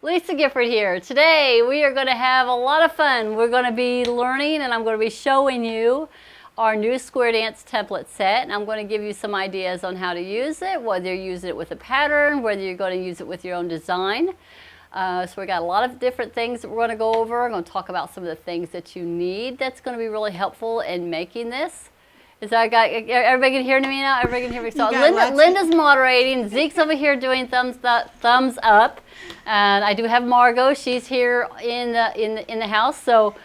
Lisa Gifford here. Today we are going to have a lot of fun. We're going to be learning and I'm going to be showing you our new square dance template set, and I'm going to give you some ideas on how to use it, whether you use it with a pattern, whether you're going to use it with your own design. So we got a lot of different things that we're going to go over. I'm going to talk about some of the things that you need that's going to be really helpful in making this. Is that everybody can hear me now? Everybody can hear me. So Linda's moderating. Zeke's over here doing thumbs up, and I do have Margot. She's here in the house. So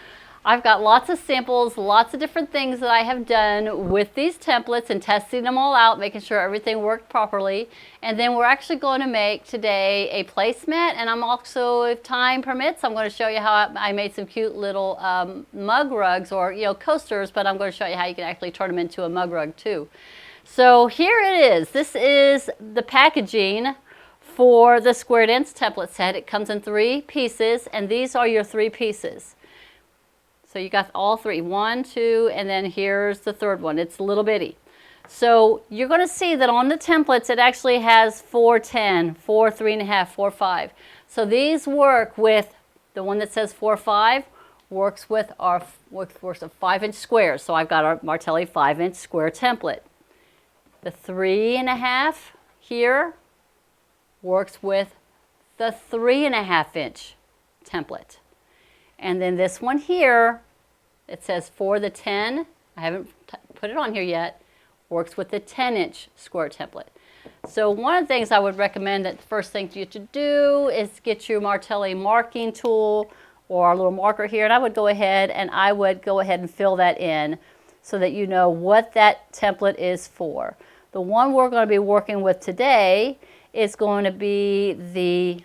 I've got lots of samples, lots of different things that I have done with these templates and testing them all out, making sure everything worked properly. And then we're actually going to make today a placemat, and I'm also, if time permits, I'm going to show you how I made some cute little mug rugs, or coasters, but I'm going to show you how you can actually turn them into a mug rug too. So here it is. This is the packaging for the square dance template set. It comes in 3 pieces, and these are your 3 pieces. So you got all 3, 1, 2, and then here's the 3rd one. It's a little bitty. So you're going to see that on the templates it actually has 4, 10, 4, 3.5, 4, 5. So these work with the one that says 4, 5 works with our 5-inch squares. So I've got our Martelli 5-inch square template. The 3.5 here works with the 3.5-inch template. And then this one here, it says for the 10, I haven't put it on here yet, works with the 10-inch square template. So one of the things I would recommend, that the first thing you should do is get your Martelli marking tool or our little marker here, and I would go ahead and fill that in so that you know what that template is for. The one we're going to be working with today is going to be the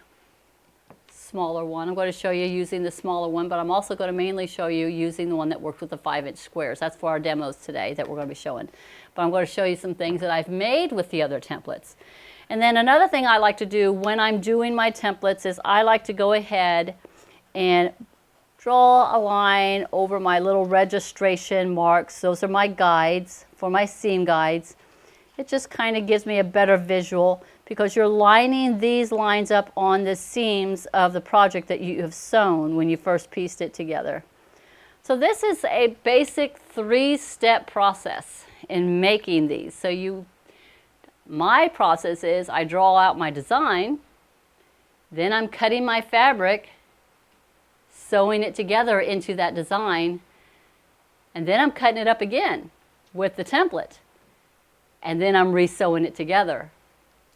smaller one. I'm going to show you using the smaller one, but I'm also going to mainly show you using the one that works with the 5-inch squares. That's for our demos today that we're going to be showing. But I'm going to show you some things that I've made with the other templates. And then another thing I like to do when I'm doing my templates is I like to go ahead and draw a line over my little registration marks. Those are my guides, for my seam guides. It just kind of gives me a better visual, because you're lining these lines up on the seams of the project that you have sewn when you first pieced it together. So this is a basic 3-step process in making these. So my process is I draw out my design, then I'm cutting my fabric, sewing it together into that design, and then I'm cutting it up again with the template, and then I'm re-sewing it together.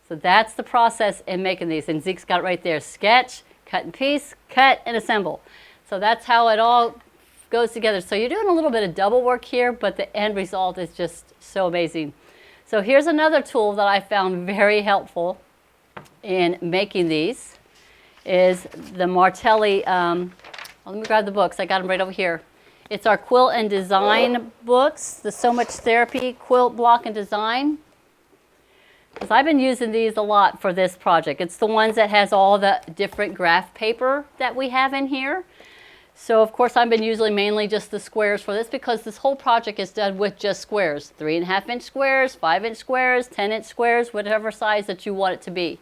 So that's the process in making these, and Zeke's got it right there. Sketch, cut and piece, cut and assemble. So that's how it all goes together. So you're doing a little bit of double work here, but the end result is just so amazing. So here's another tool that I found very helpful in making these, is the Martelli, let me grab the books, I got them right over here. It's our quilt and design books, the So Much Therapy Quilt Block and Design. Because I've been using these a lot for this project. It's the ones that has all the different graph paper that we have in here. So of course I've been using mainly just the squares for this, because this whole project is done with just squares. 3.5-inch squares, 5-inch squares, 10-inch squares, whatever size that you want it to be.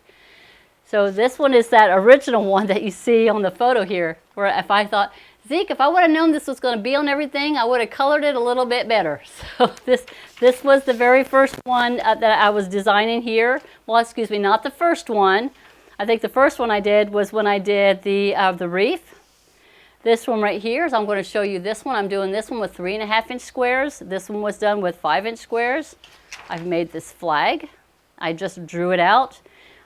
So this one is that original one that you see on the photo here, where if I thought, Zeke, if I would have known this was going to be on everything, I would have colored it a little bit better. So this was the very first one that I was designing here. Well, excuse me, not the first one. I think the first one I did was when I did the reef. This one right here is, I'm going to show you this one. I'm doing this one with 3.5-inch squares. This one was done with 5-inch squares. I've made this flag. I just drew it out.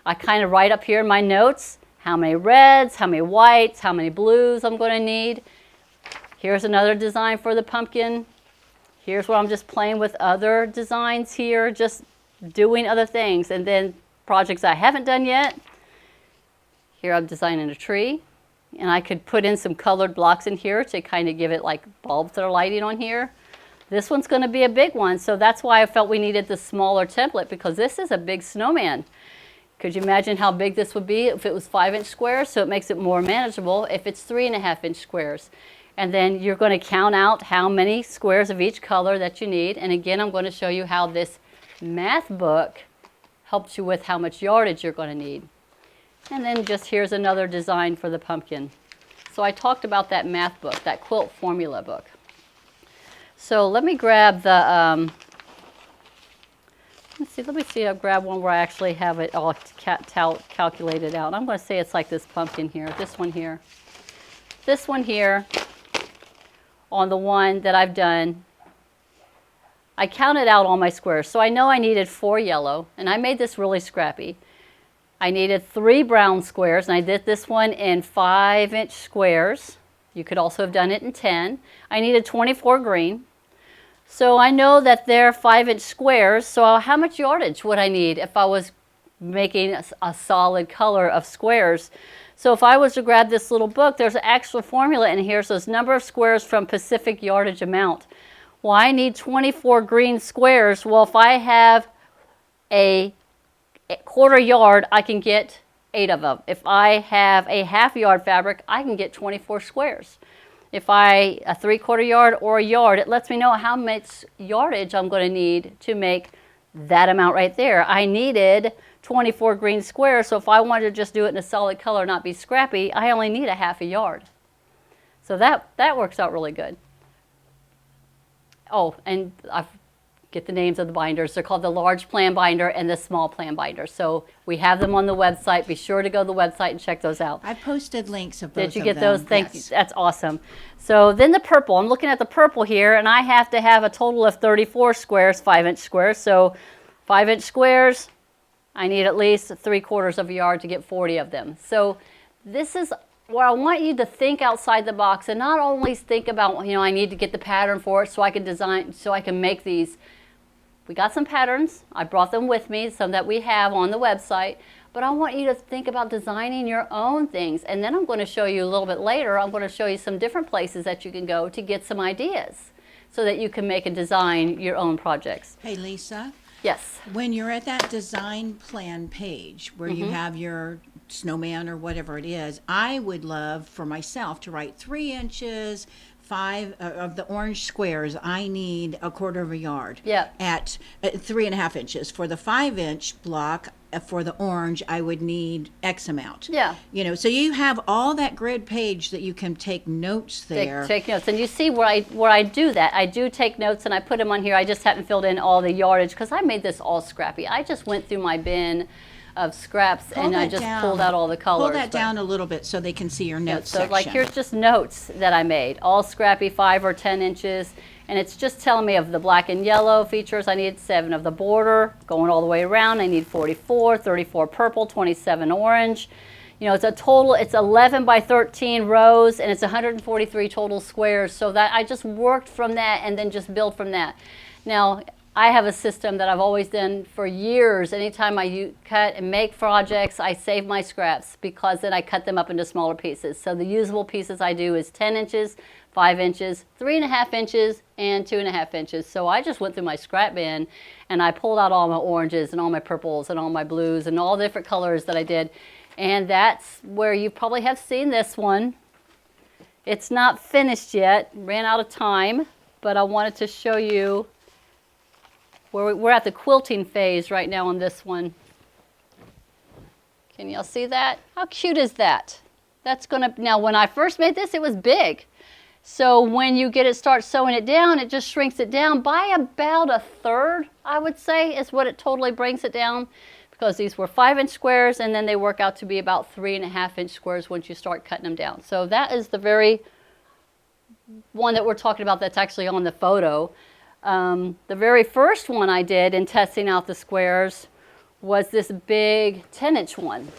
I kind of write up here in my notes how many reds, how many whites, how many blues I'm going to need. Here's another design for the pumpkin. Here's where I'm just playing with other designs here, just doing other things. And then projects I haven't done yet. Here I'm designing a tree. And I could put in some colored blocks in here to kind of give it like bulbs that are lighting on here. This one's going to be a big one, so that's why I felt we needed the smaller template, because this is a big snowman. Could you imagine how big this would be if it was 5-inch squares? So it makes it more manageable if it's 3.5-inch squares. And then you're going to count out how many squares of each color that you need. And again, I'm going to show you how this math book helps you with how much yardage you're going to need. And then just here's another design for the pumpkin. So I talked about that math book, that quilt formula book. So let me grab the, let me see, I'll grab one where I actually have it all calculated out. I'm going to say it's like this pumpkin here, this one here on the one that I've done. I counted out all my squares. So I know I needed 4 yellow, and I made this really scrappy. I needed 3 brown squares, and I did this one in 5-inch squares. You could also have done it in 10. I needed 24 green. So I know that they're 5-inch squares, so how much yardage would I need if I was making a solid color of squares? So if I was to grab this little book, there's an actual formula in here, so it's number of squares from Pacific yardage amount. Well, I need 24 green squares. Well, if I have a quarter yard, I can get 8 of them. If I have a half yard fabric, I can get 24 squares. If a 3/4 yard or a yard, it lets me know how much yardage I'm going to need to make that amount right there. I needed 24 green squares, so if I wanted to just do it in a solid color, not be scrappy, I only need a half a yard. So that works out really good. Oh, and I get the names of the binders. They're called the large plan binder and the small plan binder. So we have them on the website. Be sure to go to the website and check those out. I posted links of both of them. Did you get those? Thank you. That's awesome. So then the purple. I'm looking at the purple here, and I have to have a total of 34 squares, 5-inch squares. So 5-inch squares, I need at least 3/4 of a yard to get 40 of them. So this is where I want you to think outside the box and not only think about, I need to get the pattern for it so I can design, so I can make these. We got some patterns. I brought them with me, some that we have on the website. But I want you to think about designing your own things. And then I'm going to show you a little bit later, I'm going to show you some different places that you can go to get some ideas so that you can make and design your own projects. Hey, Lisa. Yes. When you're at that design plan page where you have your snowman or whatever it is, I would love for myself to write 3 inches, 5 of the orange squares. I need 1/4 of a yard. Yeah. At 3.5 inches. For the 5-inch block, for the orange, I would need X amount. Yeah. So you have all that grid page that you can take notes there. Take notes. And you see where I do that. I do take notes and I put them on here. I just haven't filled in all the yardage because I made this all scrappy. I just went through my bin of scraps and I just pulled out all the colors. Pull that down a little bit so they can see your notes section. So like here's just notes that I made, all scrappy, 5 or 10 inches. And it's just telling me of the black and yellow features, I need 7 of the border, going all the way around, I need 44, 34 purple, 27 orange. It's a total, it's 11 by 13 rows, and it's 143 total squares. So that I just worked from that and then just built from that. Now, I have a system that I've always done for years. Anytime I cut and make projects, I save my scraps because then I cut them up into smaller pieces. So the usable pieces I do is 10 inches, 5 inches, 3.5 inches, and 2.5 inches. So I just went through my scrap bin and I pulled out all my oranges and all my purples and all my blues and all the different colors that I did. And that's where you probably have seen this one. It's not finished yet, ran out of time, but I wanted to show you where we're at the quilting phase right now on this one. Can y'all see that? How cute is that? Now when I first made this, it was big. So when you start sewing it down, it just shrinks it down by about 1/3, I would say, is what it totally brings it down. Because these were 5-inch squares, and then they work out to be about 3.5-inch squares once you start cutting them down. So that is the very one that we're talking about that's actually on the photo. The very first one I did in testing out the squares was this big 10-inch one.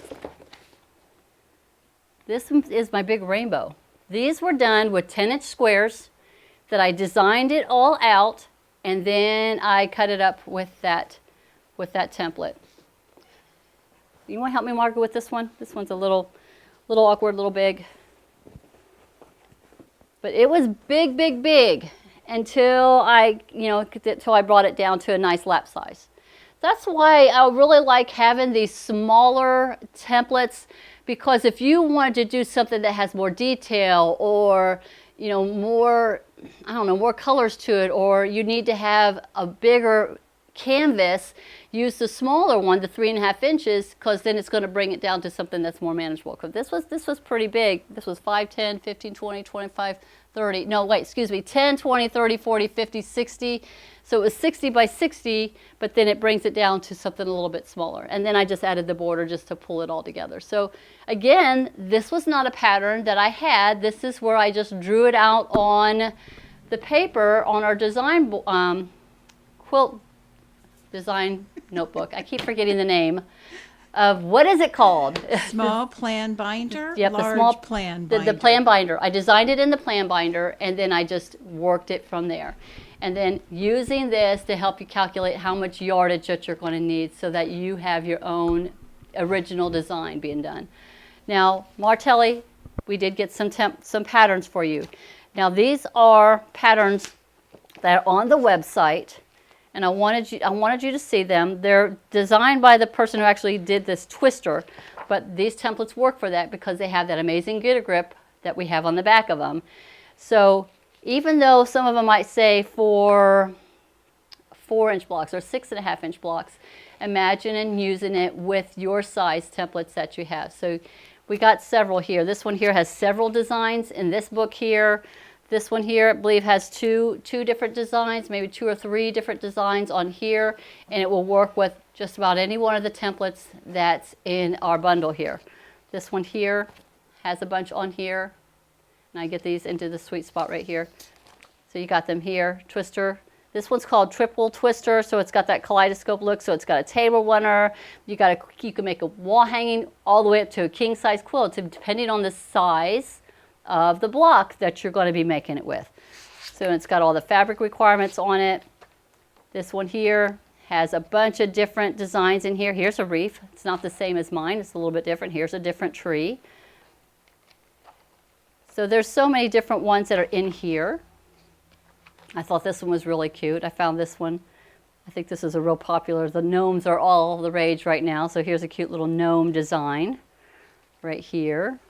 This is my big rainbow. These were done with 10-inch squares that I designed it all out, and then I cut it up with that template. You want to help me, Margaret, with this one? This one's a little awkward, a little big. But it was big, big, big until I brought it down to a nice lap size. That's why I really like having these smaller templates, because if you wanted to do something that has more detail or more colors to it, or you need to have a bigger canvas, use the smaller one, the 3.5 inches, because then it's going to bring it down to something that's more manageable. Because this was pretty big. This was 5, 10, 15, 20, 25, 30. No, wait, excuse me, 10, 20, 30, 40, 50, 60. So it was 60 by 60, but then it brings it down to something a little bit smaller. And then I just added the border just to pull it all together. So again, this was not a pattern that I had. This is where I just drew it out on the paper on our design quilt design notebook. I keep forgetting the name of, what is it called? Small plan binder? Yep, large the small plan binder. The plan binder. I designed it in the plan binder, and then I just worked it from there. And then using this to help you calculate how much yardage that you're going to need so that you have your own original design being done. Now, Martelli, we did get some patterns for you. Now, these are patterns that are on the website, and I wanted you to see them. They're designed by the person who actually did this twister, but these templates work for that because they have that amazing getter grip that we have on the back of them. So even though some of them might say for 4-inch blocks or 6.5-inch blocks, imagine using it with your size templates that you have. So we got several here. This one here has several designs in this book here. This one here, I believe, has two different designs, maybe 2 or 3 different designs on here, and it will work with just about any one of the templates that's in our bundle here. This one here has a bunch on here, and I get these into the sweet spot right here. So you got them here, twister. This one's called triple twister, so it's got that kaleidoscope look. So it's got a table runner. You can make a wall hanging all the way up to a king size quilt, depending on the size of the block that you're going to be making it with. So it's got all the fabric requirements on it. This one here has a bunch of different designs in here. Here's a reef. It's not the same as mine. It's a little bit different. Here's a different tree. So there's so many different ones that are in here. I thought this one was really cute. I found this one. I think this is a real popular. The gnomes are all the rage right now. So here's a cute little gnome design right here.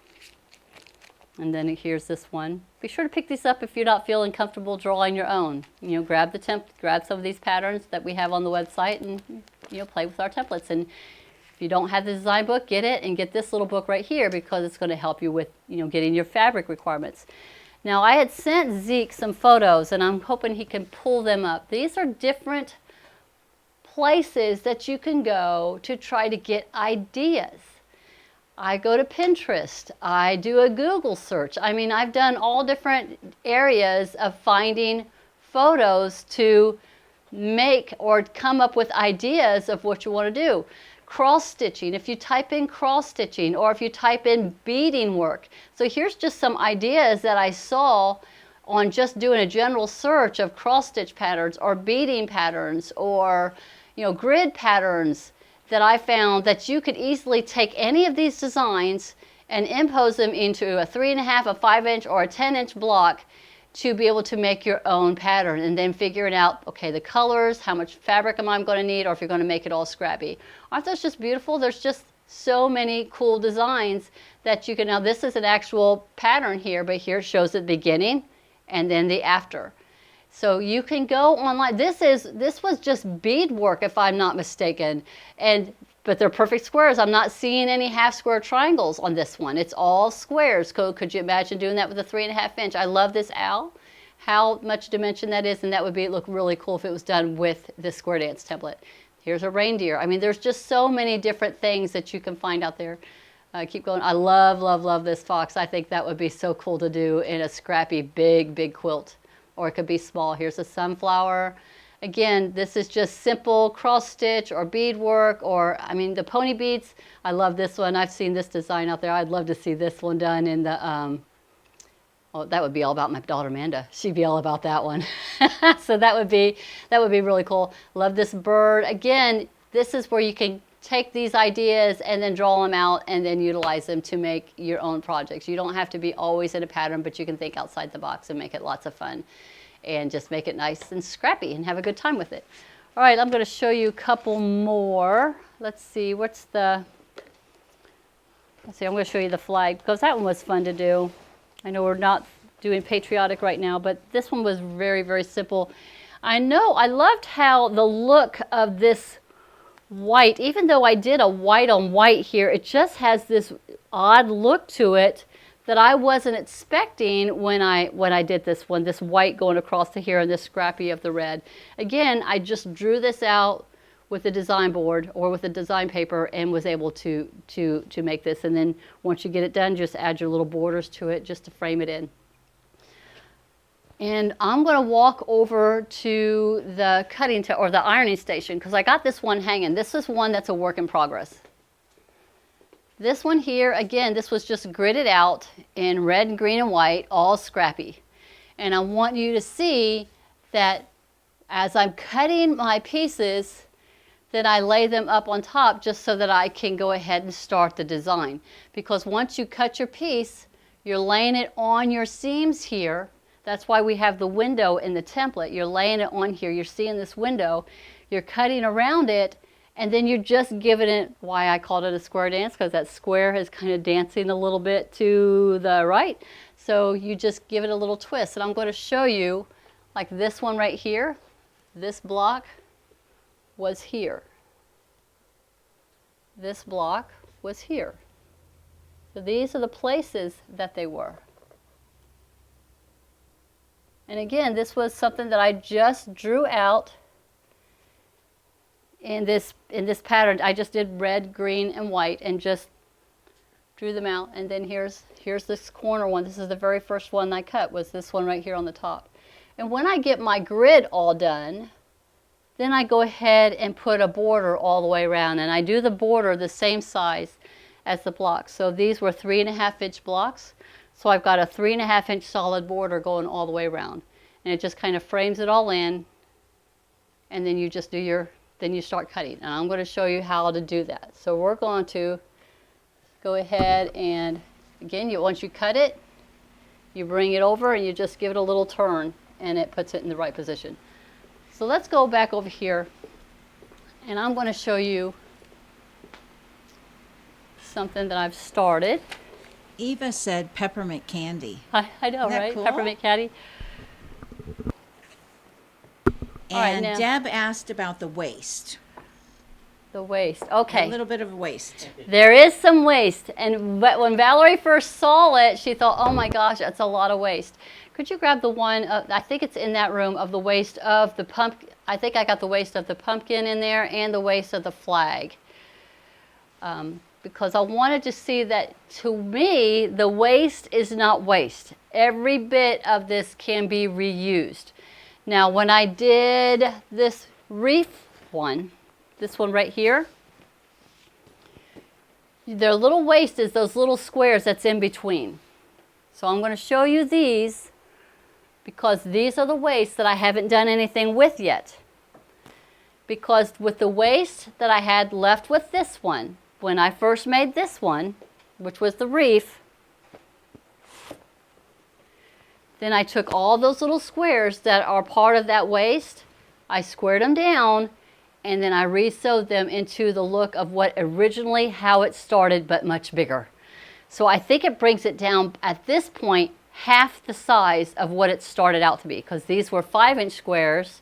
And then here's this one. Be sure to pick these up if you're not feeling comfortable drawing your own. You know, grab some of these patterns that we have on the website and, you know, play with our templates. And if you don't have the design book, get it and get this little book right here because it's going to help you with, you know, getting your fabric requirements. Now, I had sent Zeke some photos, and I'm hoping he can pull them up. These are different places that you can go to try to get ideas. I go to Pinterest. I do a Google search. I mean, I've done all different areas of finding photos to make or come up with ideas of what you want to do. Cross stitching, if you type in cross stitching or if you type in beading work. So here's just some ideas that I saw on just doing a general search of cross stitch patterns or beading patterns or, you know, grid patterns that I found that you could easily take any of these designs and impose them into a 3.5, a 5-inch, or a 10-inch block to be able to make your own pattern and then figuring out, okay, the colors, how much fabric am I going to need, or if you're going to make it all scrappy. Aren't those just beautiful? There's just so many cool designs that you can, now this is an actual pattern here, but here it shows the beginning and then the after. So you can go online. This was just beadwork, if I'm not mistaken. But they're perfect squares. I'm not seeing any half square triangles on this one. It's all squares. Could you imagine doing that with a 3.5 inch? I love this owl. How much dimension that is, and that would look really cool if it was done with this square dance template. Here's a reindeer. I mean, there's just so many different things that you can find out there. Keep going. I love, love, love this fox. I think that would be so cool to do in a scrappy, big, big quilt. Or it could be small. Here's a sunflower. Again, this is just simple cross stitch or beadwork, or I mean the pony beads. I love this one. I've seen this design out there. I'd love to see this one done in the, oh, that would be all about my daughter Amanda. She'd be all about that one. So that would be really cool. Love this bird. Again, this is where you can take these ideas and then draw them out and then utilize them to make your own projects. You don't have to be always in a pattern, but you can think outside the box and make it lots of fun and just make it nice and scrappy and have a good time with it. All right, I'm going to show you a couple more. Let's see, I'm going to show you the flag because that one was fun to do. I know we're not doing patriotic right now, but this one was very, very simple. I know, I loved how the look of this white, even though I did a white on white here, it just has this odd look to it that I wasn't expecting when I did this one, this white going across to here and this scrappy of the red. Again, I just drew this out with a design board or with a design paper and was able to make this. And then once you get it done, just add your little borders to it just to frame it in. And I'm going to walk over to the or the ironing station because I got this one hanging. This is one that's a work in progress. This one here, again, this was just gridded out in red, green, and white, all scrappy. And I want you to see that as I'm cutting my pieces, that I lay them up on top just so that I can go ahead and start the design. Because once you cut your piece, you're laying it on your seams here. That's why we have the window in the template. You're laying it on here. You're seeing this window. You're cutting around it, and then you're just giving it, why I called it a square dance, because that square is kind of dancing a little bit to the right. So you just give it a little twist. And I'm going to show you, like this one right here, this block was here. This block was here. So these are the places that they were. And again, this was something that I just drew out in this pattern. I just did red, green, and white and just drew them out. And then here's this corner one. This is the very first one I cut, was this one right here on the top. And when I get my grid all done, then I go ahead and put a border all the way around. And I do the border the same size as the blocks. So these were 3.5-inch blocks. So I've got a 3.5-inch solid border going all the way around. And it just kind of frames it all in. And then you just do then you start cutting. And I'm going to show you how to do that. So we're going to go ahead and, again, once you cut it, you bring it over and you just give it a little turn and it puts it in the right position. So let's go back over here and I'm going to show you something that I've started. Eva said peppermint candy. I know, right? Cool? Peppermint candy. And right, Deb asked about the waist. The waist, okay. A little bit of waist. There is some waist, and when Valerie first saw it, she thought, oh my gosh, that's a lot of waist. Could you grab the one, I think it's in that room, of the waist of the pumpkin. I think I got the waist of the pumpkin in there and the waist of the flag. Because I wanted to see that, to me, the waist is not waste. Every bit of this can be reused. Now, when I did this reef one, this one right here, their little waist is those little squares that's in between. So I'm going to show you these because these are the waists that I haven't done anything with yet. Because with the waist that I had left with this one, when I first made this one, which was the reef, then I took all those little squares that are part of that waist, I squared them down, and then I re-sewed them into the look of what originally how it started, but much bigger. So I think it brings it down at this point half the size of what it started out to be, because these were 5-inch squares,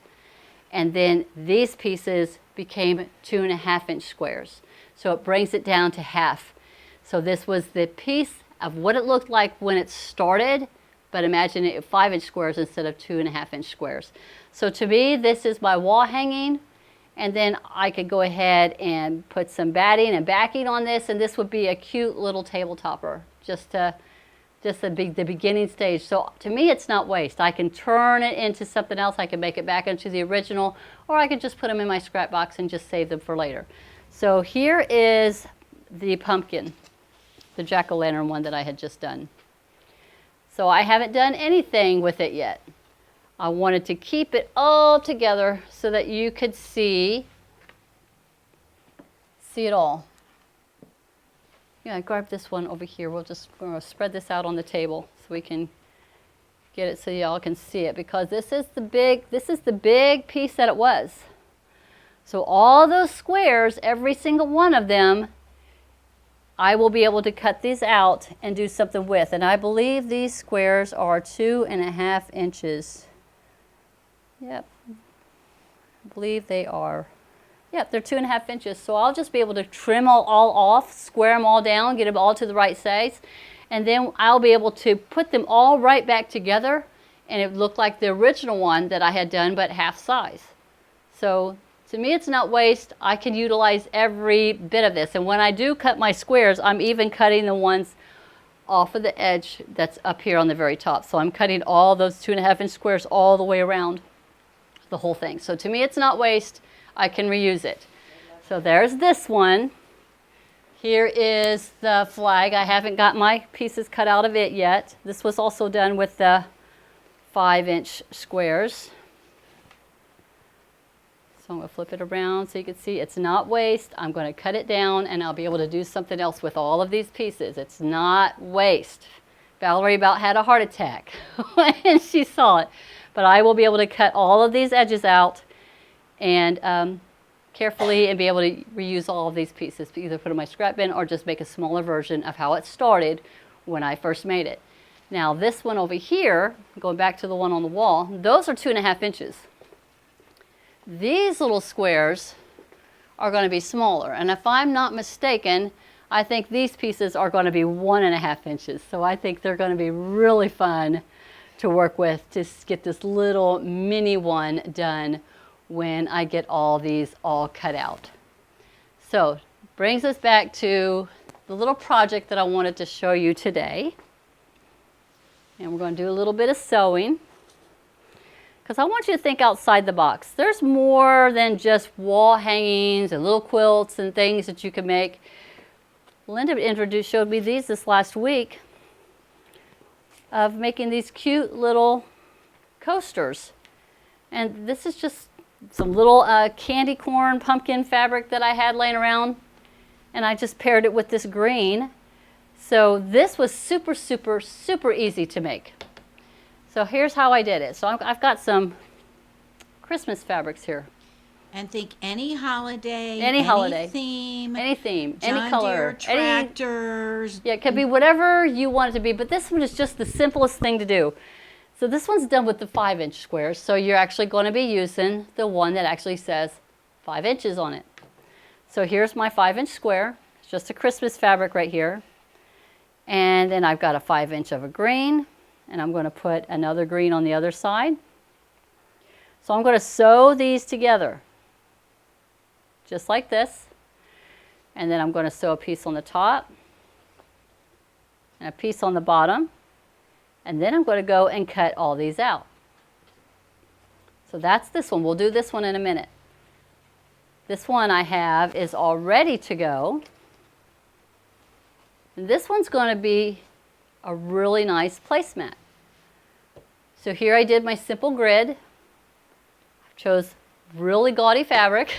and then these pieces became 2.5-inch squares. So it brings it down to half. So this was the piece of what it looked like when it started, but imagine it 5-inch squares instead of 2.5-inch squares. So to me, this is my wall hanging, and then I could go ahead and put some batting and backing on this, and this would be a cute little table topper, just the beginning stage. So to me, it's not waste. I can turn it into something else. I can make it back into the original, or I could just put them in my scrap box and just save them for later. So here is the pumpkin, the jack-o'-lantern one that I had just done. So I haven't done anything with it yet. I wanted to keep it all together so that you could see it all. Yeah, grab this one over here. We're going to spread this out on the table so we can get it so y'all can see it, because this is the big piece that it was. So all those squares, every single one of them, I will be able to cut these out and do something with. And I believe these squares are 2.5 inches. Yep. I believe they are, yep, they're 2.5 inches. So I'll just be able to trim all off, square them all down, get them all to the right size. And then I'll be able to put them all right back together, and it looked like the original one that I had done, but half size. So to me, it's not waste. I can utilize every bit of this. And when I do cut my squares, I'm even cutting the ones off of the edge that's up here on the very top. So I'm cutting all those 2.5 inch squares all the way around the whole thing. So to me, it's not waste. I can reuse it. So there's this one. Here is the flag. I haven't got my pieces cut out of it yet. This was also done with the 5-inch squares. So I'm going to flip it around so you can see it's not waste. I'm going to cut it down and I'll be able to do something else with all of these pieces. It's not waste. Valerie about had a heart attack when she saw it. But I will be able to cut all of these edges out and carefully and be able to reuse all of these pieces, either put in my scrap bin or just make a smaller version of how it started when I first made it. Now this one over here, going back to the one on the wall, those are 2.5 inches. These little squares are going to be smaller, and if I'm not mistaken, I think these pieces are going to be 1.5 inches. So I think they're going to be really fun to work with to get this little mini one done when I get all these all cut out. So brings us back to the little project that I wanted to show you today. And we're going to do a little bit of sewing because I want you to think outside the box. There's more than just wall hangings and little quilts and things that you can make. Linda showed me these this last week of making these cute little coasters. And this is just some little candy corn pumpkin fabric that I had laying around, and I just paired it with this green. So this was super, super, super easy to make. So here's how I did it. So I've got some Christmas fabrics here. And think any holiday, holiday, theme, any John color, Deere tractors. Yeah, it could be whatever you want it to be, but this one is just the simplest thing to do. So this one's done with the 5-inch squares, so you're actually going to be using the one that actually says 5 inches on it. So here's my 5-inch square. It's just a Christmas fabric right here. And then I've got a 5-inch of a green, and I'm going to put another green on the other side. So I'm going to sew these together, just like this. And then I'm going to sew a piece on the top and a piece on the bottom. And then I'm going to go and cut all these out. So that's this one. We'll do this one in a minute. This one I have is all ready to go. And this one's going to be a really nice placemat. So here I did my simple grid. I chose really gaudy fabric.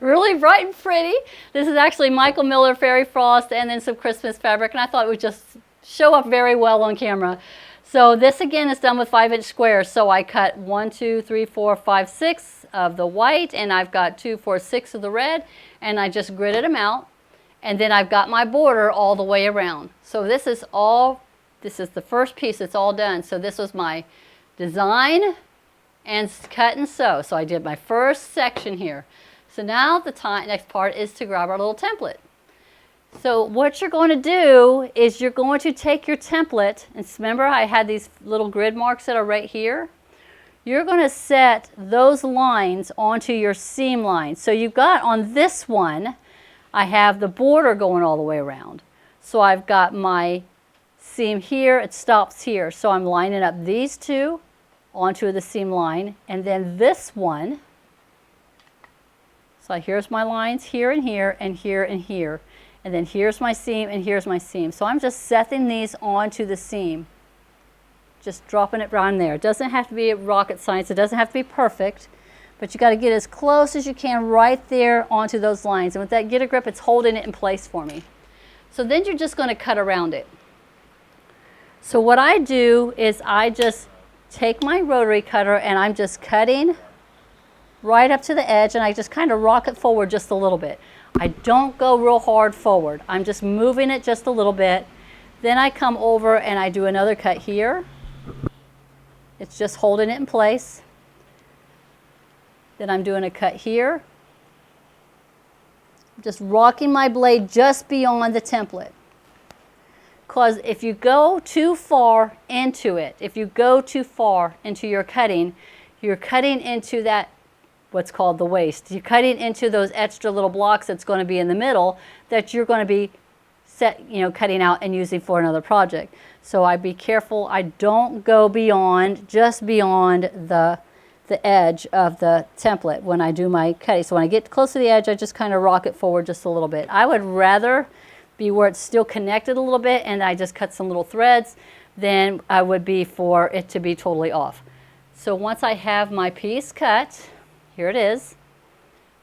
Really bright and pretty. This is actually Michael Miller Fairy Frost and then some Christmas fabric, and I thought it would just show up very well on camera. So this again is done with 5-inch squares. So I cut 1, 2, 3, 4, 5, 6 of the white, and I've got 2, 4, 6 of the red, and I just gridded them out. And then I've got my border all the way around. So this is the first piece, it's all done. So this was my design and cut and sew. So I did my first section here. So now the next part is to grab our little template. So what you're going to do is you're going to take your template, and remember I had these little grid marks that are right here. You're going to set those lines onto your seam line. So you've got on this one, I have the border going all the way around. So I've got my seam here, it stops here. So I'm lining up these two onto the seam line, and then this one. So here's my lines here and here and here and here. And then here's my seam and here's my seam. So I'm just setting these onto the seam. Just dropping it right there. It doesn't have to be rocket science. It doesn't have to be perfect. But you got to get as close as you can right there onto those lines. And with that get a grip, it's holding it in place for me. So then you're just going to cut around it. So what I do is I just take my rotary cutter and I'm just cutting right up to the edge, and I just kind of rock it forward just a little bit. I don't go real hard forward. I'm just moving it just a little bit. Then I come over and I do another cut here. It's just holding it in place. Then I'm doing a cut here. I'm just rocking my blade just beyond the template. Because if you go too far into it, if you go too far into your cutting, you're cutting into that, what's called the waste. You're cutting into those extra little blocks that's going to be in the middle that you're going to be cutting out and using for another project. So I be careful. I don't go beyond, just beyond the edge of the template when I do my cutting. So when I get close to the edge, I just kind of rock it forward just a little bit. I would rather be where it's still connected a little bit and I just cut some little threads than I would be for it to be totally off. So once I have my piece cut, here it is,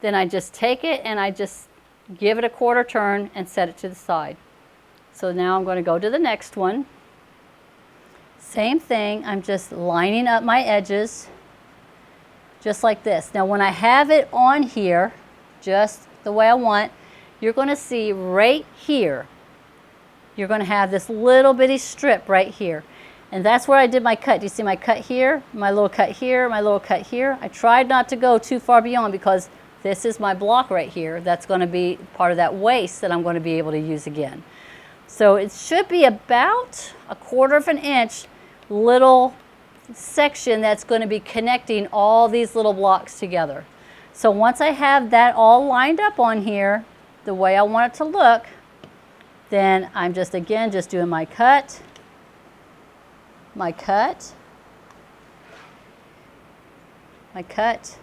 then I just take it and I just give it a quarter turn and set it to the side. So now I'm going to go to the next one. Same thing, I'm just lining up my edges just like this. Now when I have it on here, just the way I want, you're going to see right here, you're going to have this little bitty strip right here. And that's where I did my cut. Do you see my cut here, my little cut here, my little cut here? I tried not to go too far beyond because this is my block right here. That's going to be part of that waste that I'm going to be able to use again. So it should be about 1/4 of an inch little section that's going to be connecting all these little blocks together. So once I have that all lined up on here, the way I want it to look, then I'm just again just doing my cut, my cut, my cut,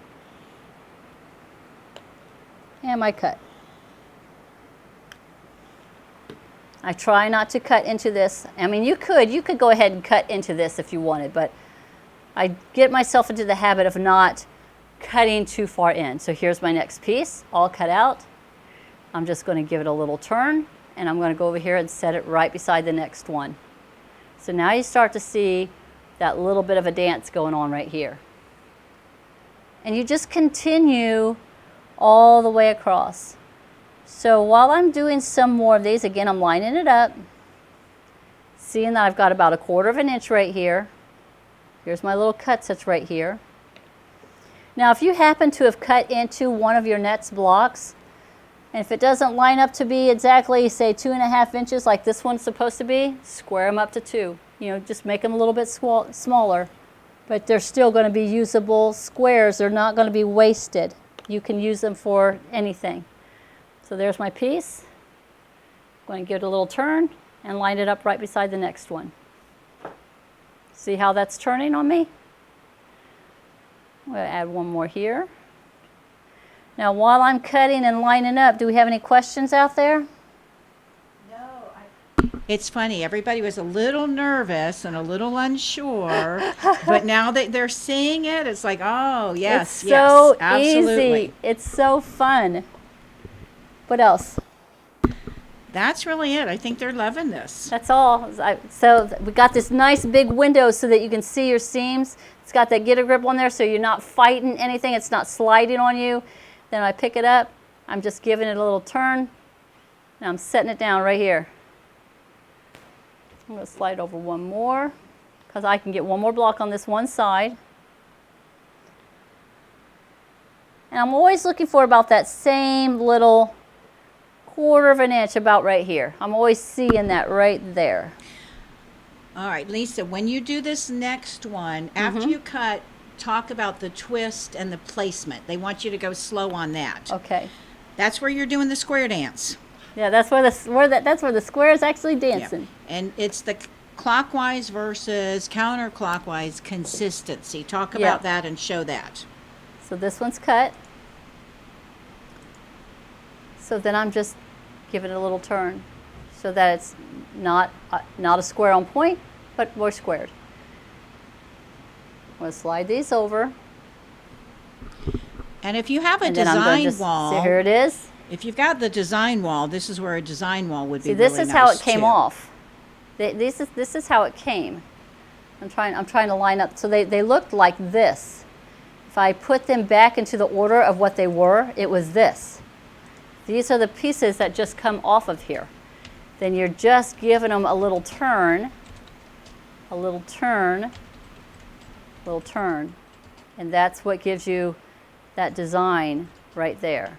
and my cut. I try not to cut into this. I mean, you could go ahead and cut into this if you wanted, but I get myself into the habit of not cutting too far in. So here's my next piece, all cut out. I'm just going to give it a little turn, and I'm going to go over here and set it right beside the next one. So now you start to see that little bit of a dance going on right here. And you just continue all the way across. So while I'm doing some more of these, again, I'm lining it up, seeing that I've got about 1/4 of an inch right here. Here's my little cut that's right here. Now, if you happen to have cut into one of your next blocks, and if it doesn't line up to be exactly, say, 2.5 inches like this one's supposed to be, square them up to 2. You know, just make them a little bit smaller, but they're still going to be usable squares. They're not going to be wasted. You can use them for anything. So there's my piece. I'm going to give it a little turn and line it up right beside the next one. See how that's turning on me? I'm going to add one more here. Now while I'm cutting and lining up, do we have any questions out there? It's funny, everybody was a little nervous and a little unsure, but now that they're seeing it, it's like, oh, yes, it's so yes, absolutely. easy. It's so fun. What else? That's really it. I think they're loving this. That's all. So we got this nice big window so that you can see your seams. It's got that get a grip on there so you're not fighting anything. It's not sliding on you. Then I pick it up. I'm just giving it a little turn. Now I'm setting it down right here. I'm going to slide over one more because I can get one more block on this one side. And I'm always looking for about that same little 1/4 of an inch about right here. I'm always seeing that right there. All right, Lisa, when you do this next one, after you cut, talk about the twist and the placement. They want you to go slow on that. Okay. That's where you're doing the square dance. Yeah, that's where the square is actually dancing. Yeah. And it's the clockwise versus counterclockwise consistency. Talk about that and show that. So this one's cut. So then I'm just giving it a little turn so that it's not a square on point, but more squared. I'm going to slide these over. And if you have a design wall, see, here it is. If you've got the design wall, this is where a design wall would be. See, this really is nice how it came too. off. This is how it came. I'm trying to line up so they looked like this. If I put them back into the order of what they were, it was this. These are the pieces that just come off of here. Then you're just giving them a little turn, little turn. And that's what gives you that design right there.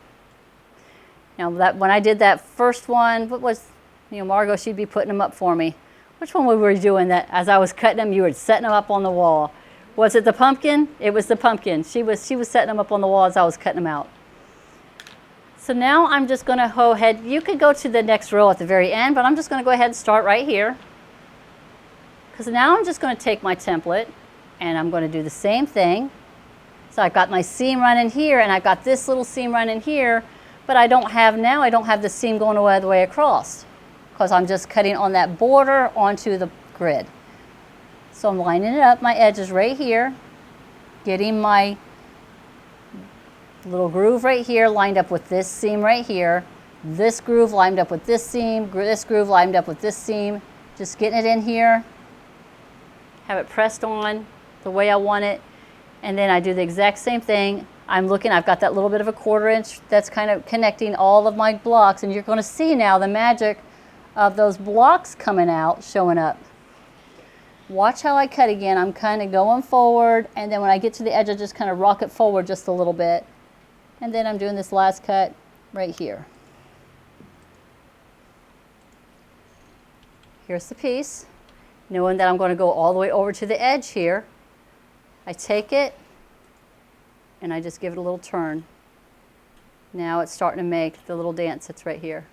Now that when I did that first one, what was, Margot, she'd be putting them up for me. Which one were we doing that as I was cutting them, you were setting them up on the wall? Was it the pumpkin? It was the pumpkin. She was setting them up on the wall as I was cutting them out. So now I'm just going to go ahead. You could go to the next row at the very end, but I'm just going to go ahead and start right here. Because now I'm just going to take my template and I'm going to do the same thing. So I've got my seam running here and I've got this little seam running here, but I don't have the seam going all the way across because I'm just cutting on that border onto the grid. So I'm lining it up, my edges right here, getting my little groove right here lined up with this seam right here, this groove lined up with this seam, this groove lined up with this seam, just getting it in here, have it pressed on the way I want it, and then I do the exact same thing. I'm looking, I've got that little bit of a 1/4 inch that's kind of connecting all of my blocks, and you're going to see now the magic of those blocks coming out, showing up. Watch how I cut again. I'm kind of going forward, and then when I get to the edge, I just kind of rock it forward just a little bit. And then I'm doing this last cut right here. Here's the piece. Knowing that I'm going to go all the way over to the edge here, I take it and I just give it a little turn. Now it's starting to make the little dance that's right here.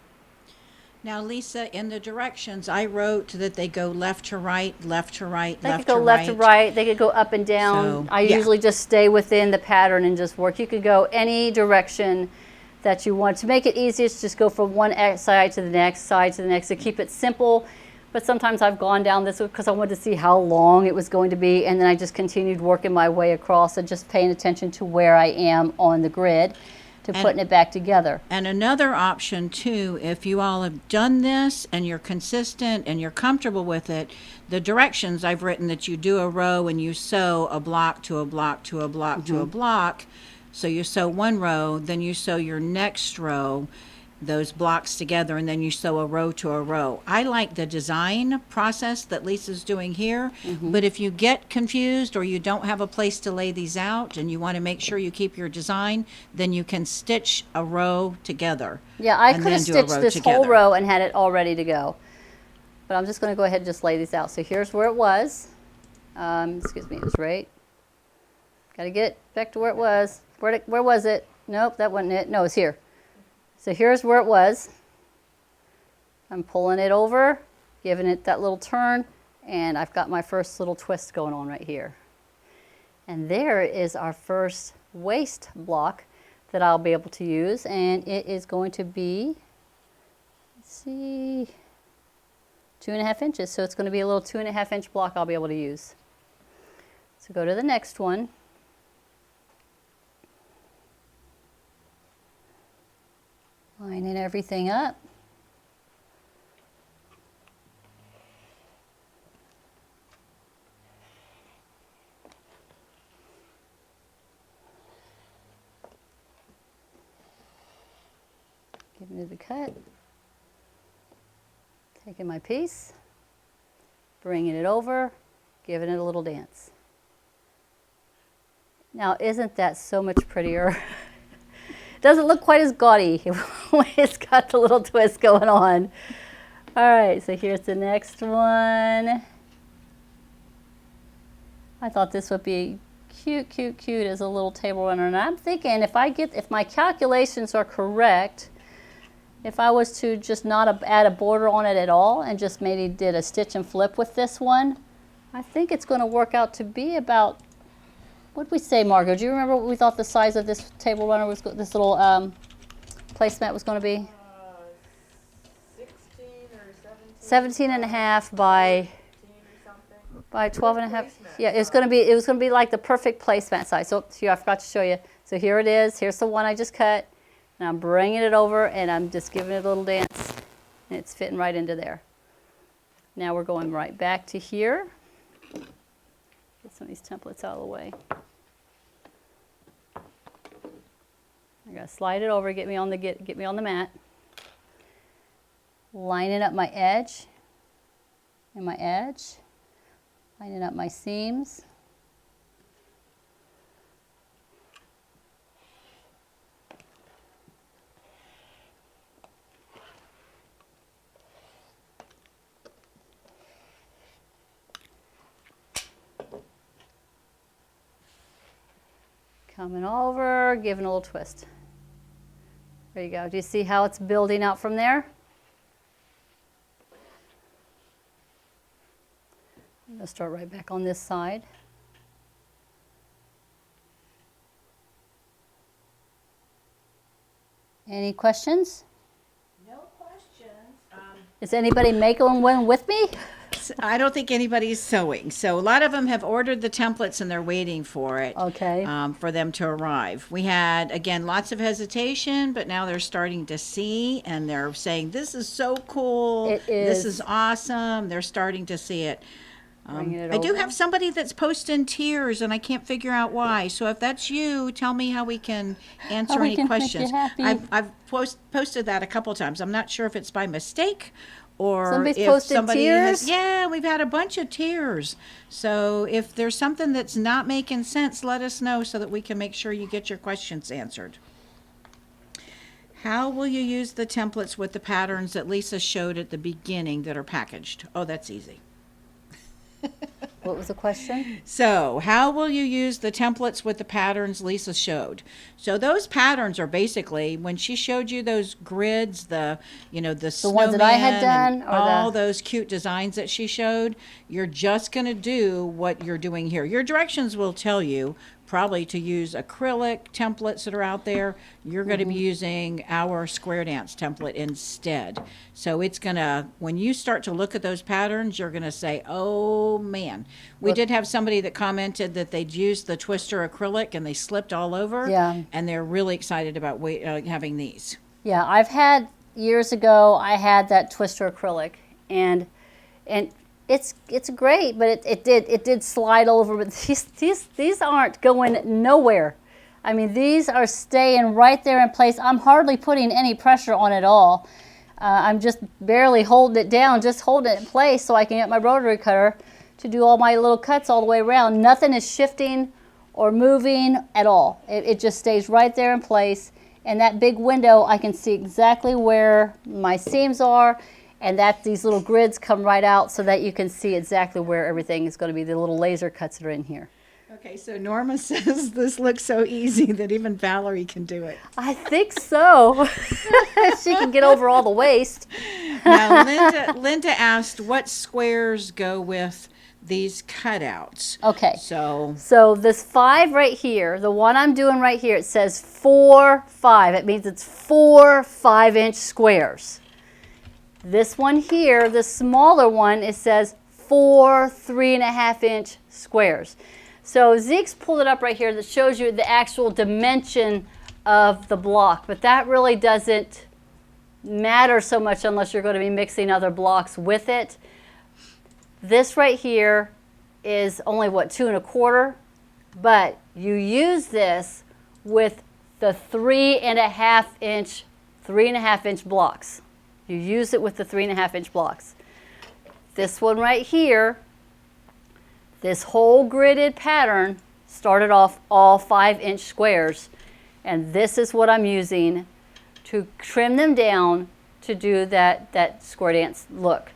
Now, Lisa, in the directions, I wrote that they go left to right, left to right, They left could go to left to right. right. They could go up and down. So, I yeah. usually just stay within the pattern and just work. You could go any direction that you want. To make it easiest, just go from one side to the next, to keep it simple. But sometimes I've gone down this because I wanted to see how long it was going to be, and then I just continued working my way across and just paying attention to where I am on the grid to putting it back together. And another option too, if you all have done this and you're consistent and you're comfortable with it, the directions I've written that you do a row and you sew a block to a block to a block to a block. So you sew one row, then you sew your next row, those blocks together, and then you sew a row to a row. I like the design process that Lisa's doing here, but if you get confused or you don't have a place to lay these out and you want to make sure you keep your design, then you can stitch a row together. Yeah, I could have stitched this whole row and had it all ready to go. But I'm just going to go ahead and just lay these out. So here's where it was. Excuse me, it was right. Got to get back to where it was. Where was it? Nope, that wasn't it. No, it's here. So here's where it was. I'm pulling it over, giving it that little turn, and I've got my first little twist going on right here. And there is our first waist block that I'll be able to use, and it is going to be, let's see, 2.5 inches. So it's going to be a little 2.5 inch block I'll be able to use. So go to the next one. Lining everything up. Giving it a cut. Taking my piece, bringing it over, giving it a little dance. Now, isn't that so much prettier? Doesn't look quite as gaudy when it's got the little twist going on. All right, so here's the next one. I thought this would be cute, cute, cute as a little table runner. And I'm thinking if my calculations are correct, if I was to just not add a border on it at all and just maybe did a stitch and flip with this one, I think it's going to work out to be about, what did we say, Margot? Do you remember what we thought the size of this table runner was, this little placemat was going to be? 16 or 17 and a half by 12 and a half. Yeah, it was going to be like the perfect placemat size. So here, I forgot to show you. So here it is. Here's the one I just cut. And I'm bringing it over and I'm just giving it a little dance. And it's fitting right into there. Now we're going right back to here. Get some of these templates out of the way. I gotta slide it over, get me on the mat. Lining up my edge and my edge. Lining up my seams. Coming over, giving a little twist. There you go. Do you see how it's building out from there? I'm going to start right back on this side. Any questions? No questions. Is anybody making one with me? I don't think anybody's sewing. So a lot of them have ordered the templates and they're waiting for it. Okay. For them to arrive. We had, again, lots of hesitation, but now they're starting to see and they're saying, this is so cool. It is. This is awesome. They're starting to see it. I do over. have somebody that's posting tears and I can't figure out why. So if that's you, tell me how we can answer we any can make you questions. happy. I've posted that a couple times. I'm not sure if it's by mistake or Somebody's if posted somebody tears? has. Yeah, we've had a bunch of tears. So if there's something that's not making sense, let us know so that we can make sure you get your questions answered. How will you use the templates with the patterns that Lisa showed at the beginning that are packaged? Oh, that's easy. What was the question? So, how will you use the templates with the patterns Lisa showed? So those patterns are basically, when she showed you those grids, the ones that I had snowman done, and or all those cute designs that she showed, you're just going to do what you're doing here. Your directions will tell you probably to use acrylic templates that are out there. You're going to be using our Square Dance template instead. So it's going to, when you start to look at those patterns, you're going to say, oh man. We did have somebody that commented that they'd used the Twister acrylic and they slipped all over. Yeah. And they're really excited about having these. Yeah, I've had, years ago, I had that Twister acrylic, and it's great, but it did slide over. But these aren't going nowhere. I mean, these are staying right there in place. I'm hardly putting any pressure on it all. I'm just barely holding it down, just holding it in place so I can get my rotary cutter to do all my little cuts all the way around. Nothing is shifting or moving at all. It just stays right there in place. And that big window, I can see exactly where my seams are, and that these little grids come right out so that you can see exactly where everything is going to be, the little laser cuts that are in here. Okay, so Norma says this looks so easy that even Valerie can do it. I think so. She can get over all the waste. Now, Linda asked what squares go with these cutouts. Okay. So this 5 right here, the one I'm doing right here, it says 4, 5. It means it's 4 5-inch squares. This one here, the smaller one, it says 4 3.5-inch squares. So Zeke's pulled it up right here that shows you the actual dimension of the block, but that really doesn't matter so much unless you're going to be mixing other blocks with it. This right here is only, what, 2 1/4, but you use this with the 3.5-inch blocks. You use it with the 3.5-inch blocks. This one right here, this whole gridded pattern started off all 5-inch squares, and this is what I'm using to trim them down to do that square dance look.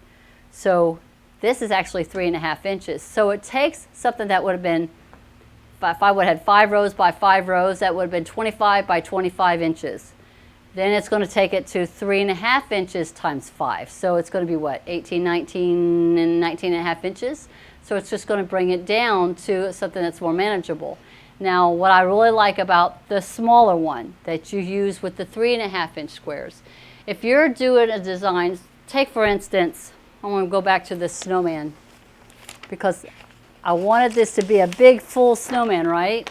So this is actually 3.5 inches. So it takes something that would have been, if I would have had 5 rows by 5 rows, that would have been 25 by 25 inches. Then it's going to take it to 3.5 inches times 5. So it's going to be what, 18, 19, and 19.5 inches. So it's just going to bring it down to something that's more manageable. Now, what I really like about the smaller one that you use with the 3.5-inch squares, if you're doing a design, take for instance, I want to go back to this snowman because I wanted this to be a big full snowman, right?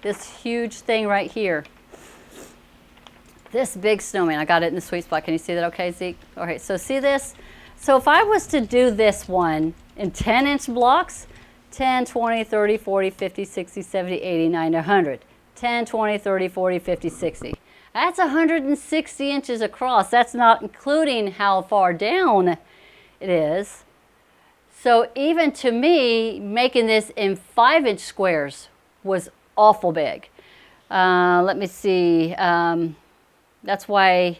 This huge thing right here. This big snowman, I got it in the sweet spot. Can you see that okay, Zeke? All right, so see this? So if I was to do this one in 10-inch blocks, 10, 20, 30, 40, 50, 60, 70, 80, 90, 100. 10, 20, 30, 40, 50, 60. That's 160 inches across. That's not including how far down it is. So even to me, making this in 5-inch squares was awful big. Let me see. That's why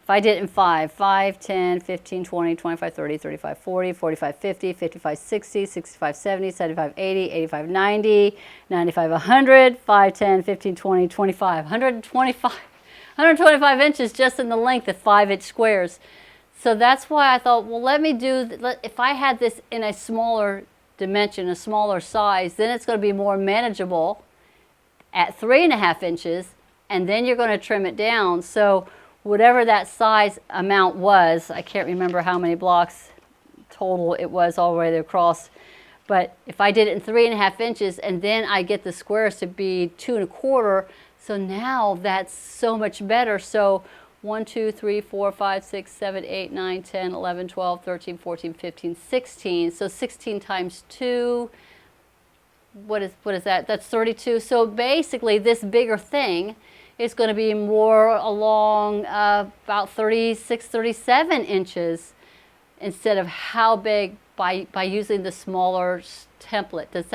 if I did it in 5, 10, 15, 20, 25, 30, 35, 40, 45, 50, 55, 60, 65, 70, 75, 80, 85, 90, 95, 100, 5, 10, 15, 20, 25, 125 inches just in the length of 5-inch squares. So that's why I thought, well, let me do, if I had this in a smaller dimension, a smaller size, then it's going to be more manageable at 3.5 inches, and then you're going to trim it down. So whatever that size amount was, I can't remember how many blocks total it was all the way across, but if I did it in 3.5 inches and then I get the squares to be 2.25, so now that's so much better. So 1, 2, 3, 4, 5, 6, 7, 8, 9, 10, 11, 12, 13, 14, 15, 16. So 16 times 2, what is that? That's 32. So basically this bigger thing is going to be more along about 36, 37 inches instead of how big by using the smaller template. Does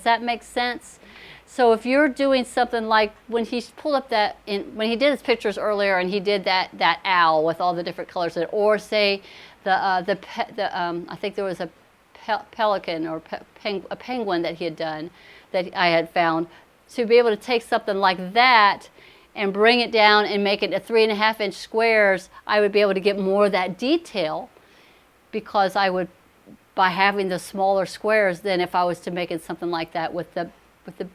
that make sense? So if you're doing something like when he pulled up when he did his pictures earlier and he did that owl with all the different colors in it, or say I think there was a pelican or a penguin that he had done that I had found, to be able to take something like that and bring it down and make it a 3.5-inch squares, I would be able to get more of that detail, because I would, by having the smaller squares, than if I was to make it something like that with the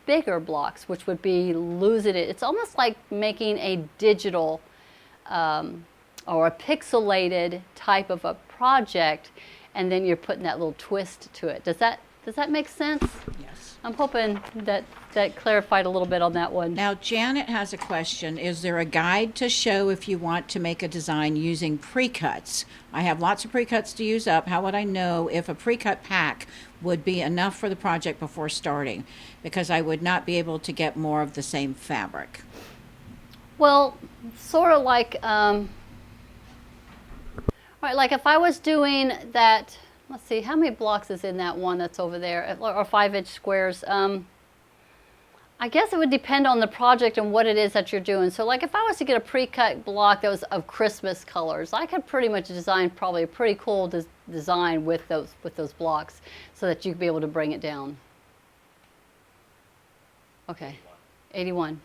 bigger blocks, which would be losing it. It's almost like making a digital or a pixelated type of a project, and then you're putting that little twist to it. Does that make sense? Yes. I'm hoping that clarified a little bit on that one. Now, Janet has a question. Is there a guide to show if you want to make a design using pre-cuts? I have lots of pre-cuts to use up. How would I know if a pre-cut pack would be enough for the project before starting? Because I would not be able to get more of the same fabric. Well, sort of like, all right, like if I was doing that, let's see, how many blocks is in that one that's over there, or 5-inch squares? I guess it would depend on the project and what it is that you're doing. So like if I was to get a pre-cut block that was of Christmas colors, I could pretty much design probably a pretty cool design with those blocks, so that you could be able to bring it down. Okay, 81.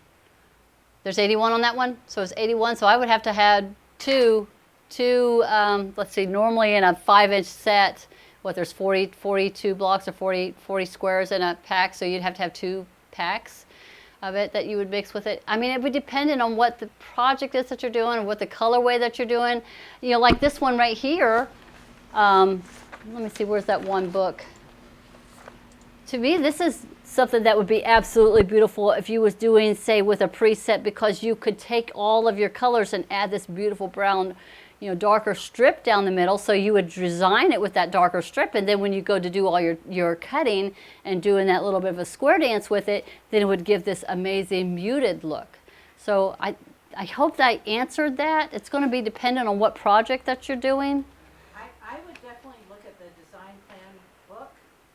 There's 81 on that one, so it's 81. So I would have to have two. Let's see, normally in a 5-inch set, there's 42 blocks or 40 squares in a pack, so you'd have to have 2 packs of it that you would mix with it. I mean, it would depend on what the project is that you're doing, and what the colorway that you're doing. You know, like this one right here. Let me see, where's that one book? To me, this is something that would be absolutely beautiful if you was doing, say, with a preset, because you could take all of your colors and add this beautiful brown, darker strip down the middle. So you would design it with that darker strip, and then when you go to do all your cutting and doing that little bit of a square dance with it, then it would give this amazing muted look. So I hope that I answered that. It's going to be dependent on what project that you're doing. I would definitely look at the design plan book.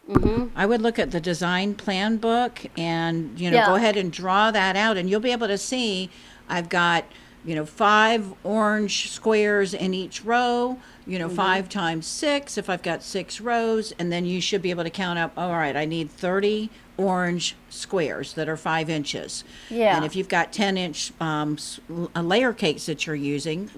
Mm-hmm. I would look at the design plan book and, Yeah. go ahead and draw that out, and you'll be able to see I've got 5 orange squares in each row, 5 times 6 if I've got 6 rows, and then you should be able to count up, all right, I need 30 orange squares that are 5 inches. Yeah. And if you've got 10-inch layer cakes that you're using,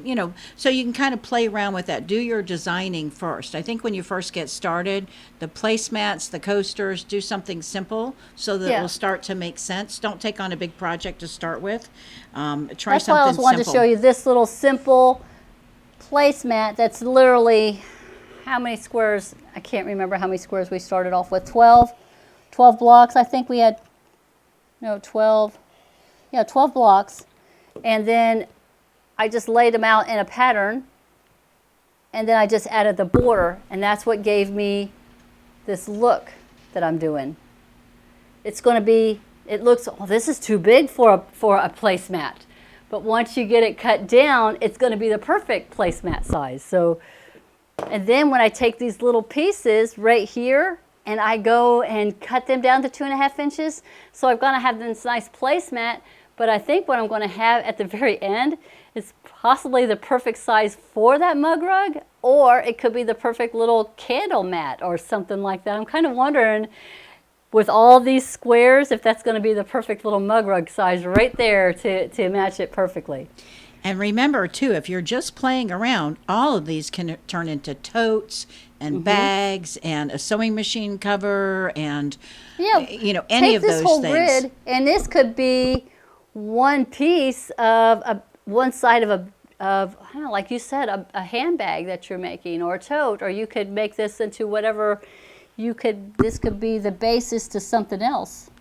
so you can kind of play around with that. Do your designing first. I think when you first get started, the placemats, the coasters, do something simple so that it will start to make sense. Don't take on a big project to start with. Try That's why I something was wanting simple. to show you this little simple placemat that's literally, how many squares? I can't remember how many squares we started off with. 12 blocks. I think we had, 12. Yeah, 12 blocks. And then I just laid them out in a pattern, and then I just added the border, and that's what gave me this look that I'm doing. It's going to be, it looks, this is too big for a placemat. But once you get it cut down, it's going to be the perfect placemat size. So, and then when I take these little pieces right here, and I go and cut them down to 2.5 inches, so I'm going to have this nice placemat, But I think what I'm going to have at the very end is possibly the perfect size for that mug rug, or it could be the perfect little candle mat or something like that. I'm kind of wondering, with all these squares, if that's going to be the perfect little mug rug size right there to match it perfectly. And remember, too, if you're just playing around, all of these can turn into totes and bags and a sewing machine cover and, you know, any of those things. Take this whole grid, and this could be one piece of one side of I don't know, like you said, a handbag that you're making, or a tote, or you could make this into whatever this could be the basis to something else.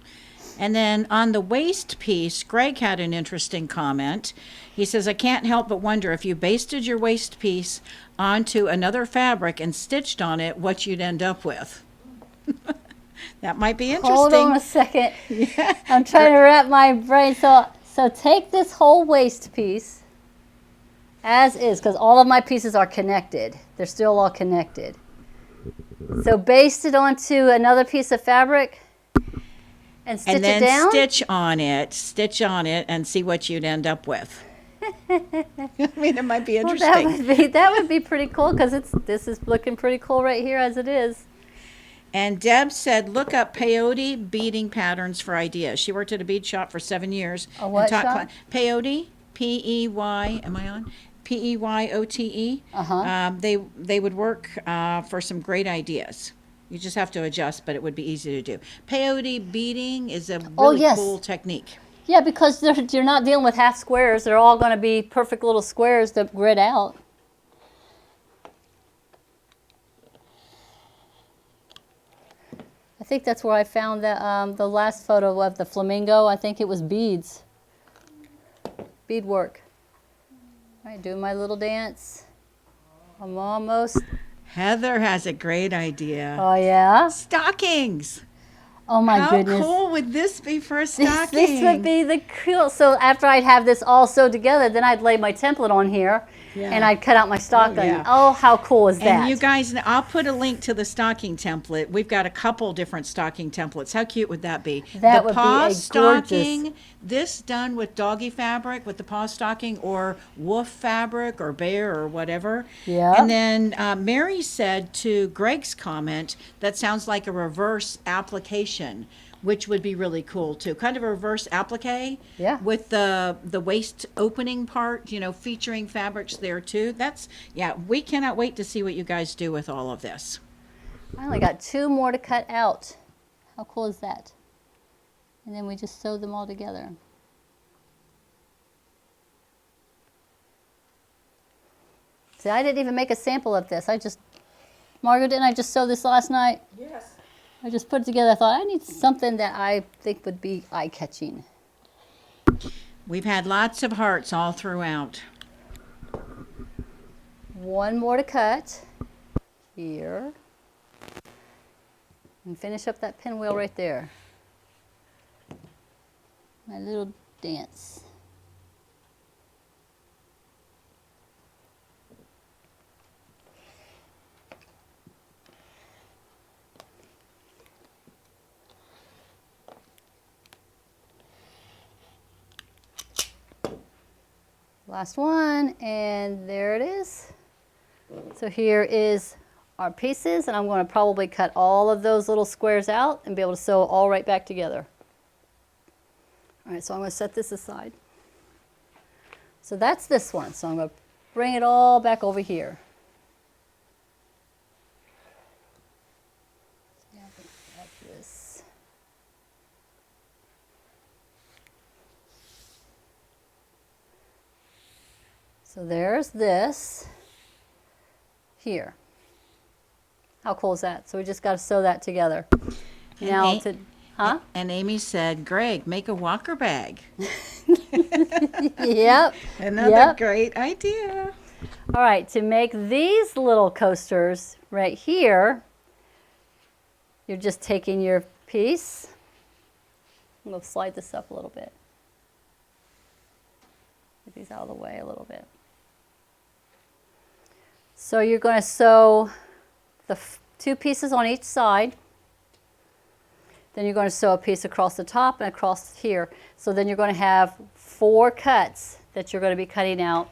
And then on the waist piece, Greg had an interesting comment. He says, I can't help but wonder if you basted your waist piece onto another fabric and stitched on it, what you'd end up with. That might be interesting. Hold on a second. Yeah. I'm trying to wrap my brain. So take this whole waist piece as is, because all of my pieces are connected. They're still all connected. So baste it onto another piece of fabric and stitch it down? And then stitch on it and see what you'd end up with. I mean, it might be interesting. Well, that would be pretty cool, because this is looking pretty cool right here as it is. And Deb said, look up peyote beading patterns for ideas. She worked at a bead shop for 7 years. A what shop? Peyote, P-E-Y, am I on? P-E-Y-O-T-E. They would work for some great ideas. You just have to adjust, but it would be easy to do. Peyote beading is a really cool technique. Yeah, because you're not dealing with half squares. They're all going to be perfect little squares to grid out. I think that's where I found the last photo of the flamingo. I think it was beads. Beadwork. All right, doing my little dance. I'm almost. Heather has a great idea. Oh, yeah? Stockings. Oh, my goodness. How cool would this be for a stocking? This would be the cool. So after I'd have this all sewed together, then I'd lay my template on here. Yeah. And I'd cut out my stocking. Oh, how cool is that? And you guys, I'll put a link to the stocking template. We've got a couple different stocking templates. How cute would that be? That would be a gorgeous stocking, this done with doggy fabric with the paw stocking, or wolf fabric, or bear, or whatever. Yeah. And then Mary said to Greg's comment, that sounds like a reverse application, which would be really cool too. Kind of a reverse applique. Yeah. With the waist opening part, you know, featuring fabrics there too. We cannot wait to see what you guys do with all of this. I only got 2 more to cut out. How cool is that? And then we just sew them all together. See, I didn't even make a sample of this. Margaret, didn't I just sew this last night? Yes. I just put it together. I thought I need something that I think would be eye-catching. We've had lots of hearts all throughout. 1 more to cut here. And finish up that pinwheel right there. My little dance. Last one, and there it is. So here is our pieces, and I'm going to probably cut all of those little squares out and be able to sew all right back together. All right, so I'm going to set this aside. So that's this one. So I'm going to bring it all back over here. Like this. So there's this here. How cool is that? So we just got to sew that together. Now huh? And Amy said, Greg, make a walker bag. Yep. Another great idea. All right, to make these little coasters right here, you're just taking your piece. I'm going to slide this up a little bit. Get these out of the way a little bit. So you're going to sew the 2 pieces on each side. Then you're going to sew a piece across the top and across here. So then you're going to have 4 cuts that you're going to be cutting out,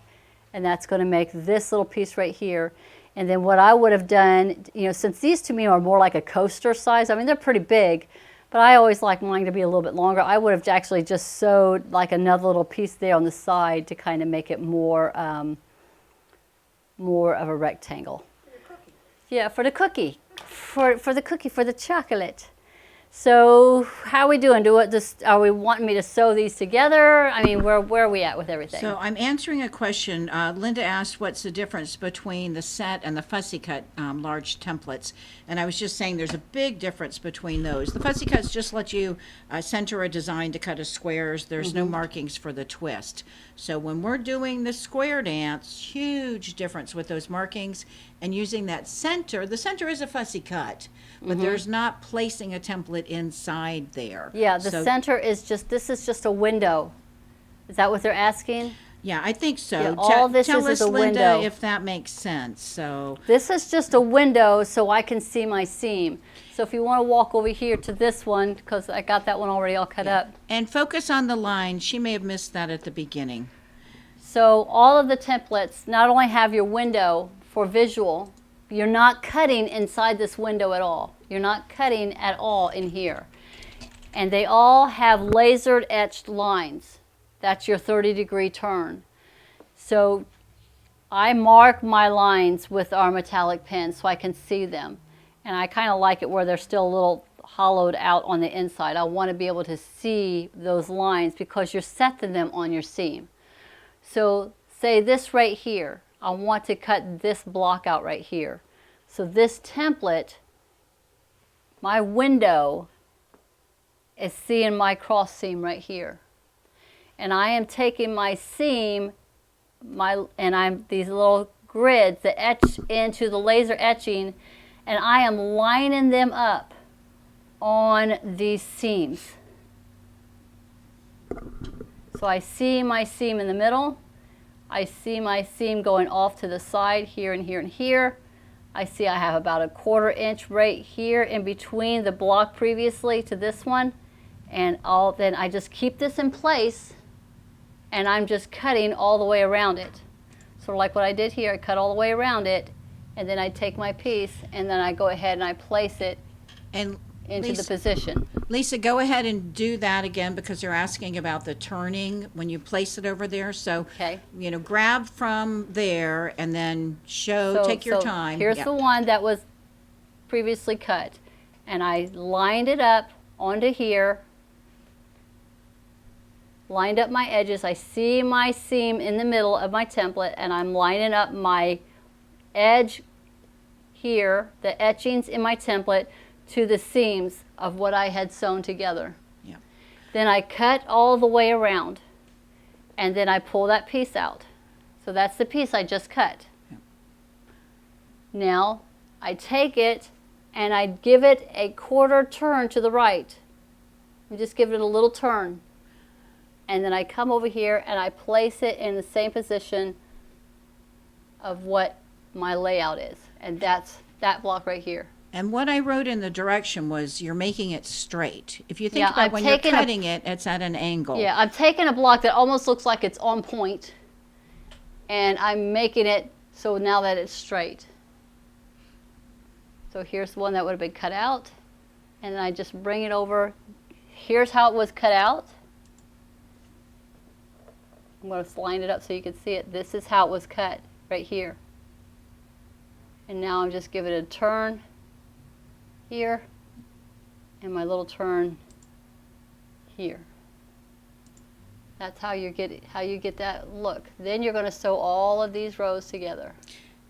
and that's going to make this little piece right here. And then what I would have done, you know, since these to me are more like a coaster size, I mean, they're pretty big, but I always like mine to be a little bit longer. I would have actually just sewed like another little piece there on the side to kind of make it more, more of a rectangle. Yeah, for the cookie, for the cookie, for the chocolate. So how are we doing? Are we wanting me to sew these together? I mean, where are we at with everything? So I'm answering a question. Linda asked what's the difference between the set and the fussy cut large templates. And I was just saying there's a big difference between those. The fussy cuts just let you center a design to cut as squares. There's no markings for the twist. So when we're doing the square dance, huge difference with those markings and using that center. The center is a fussy cut, but there's not placing a template inside there. Yeah, the center is just, this is just a window. Is that what they're asking? Yeah, I think so. Yeah, all this tell is us, a Linda, window. if that makes sense. So This is just a window so I can see my seam. So if you want to walk over here to this one, because I got that one already all cut up. and focus on the line. She may have missed that at the beginning. So all of the templates not only have your window for visual, you're not cutting inside this window at all. You're not cutting at all in here. And they all have lasered etched lines. That's your 30-degree turn. So I mark my lines with our metallic pen so I can see them. And I kind of like it where they're still a little hollowed out on the inside. I want to be able to see those lines because you're setting them on your seam. So say this right here, I want to cut this block out right here. So this template, my window is seeing my cross seam right here. And I am taking my seam, these little grids that etch into the laser etching, and I am lining them up on these seams. So I see my seam in the middle. I see my seam going off to the side here and here and here. I see I have about a 1/4 inch right here in between the block previously to this one. And then I just keep this in place and I'm just cutting all the way around it. So like what I did here, I cut all the way around it, and then I take my piece and then I go ahead and I place it into the position. Lisa, go ahead and do that again because they're asking about the turning when you place it over there. So, Okay. you know, grab from there and then take your time. Here's the one that was previously cut. And I lined it up onto here, lined up my edges. I see my seam in the middle of my template, and I'm lining up my edge here, the etchings in my template, to the seams of what I had sewn together. Yeah. Then I cut all the way around, and then I pull that piece out. So that's the piece I just cut. Yeah. Now I take it and I give it a 1/4 turn to the right. I just give it a little turn. And then I come over here and I place it in the same position of what my layout is. And that's that block right here. And what I wrote in the direction was you're making it straight. If you think Yeah, about I'm when you're taking cutting it, it's at an angle. Yeah, I'm taking a block that almost looks like it's on point, and I'm making it so now that it's straight. So here's one that would have been cut out, and then I just bring it over. Here's how it was cut out. I'm going to line it up so you can see it. This is how it was cut right here. And now I'm just giving it a turn here, and my little turn here. That's how you get that look. Then you're going to sew all of these rows together.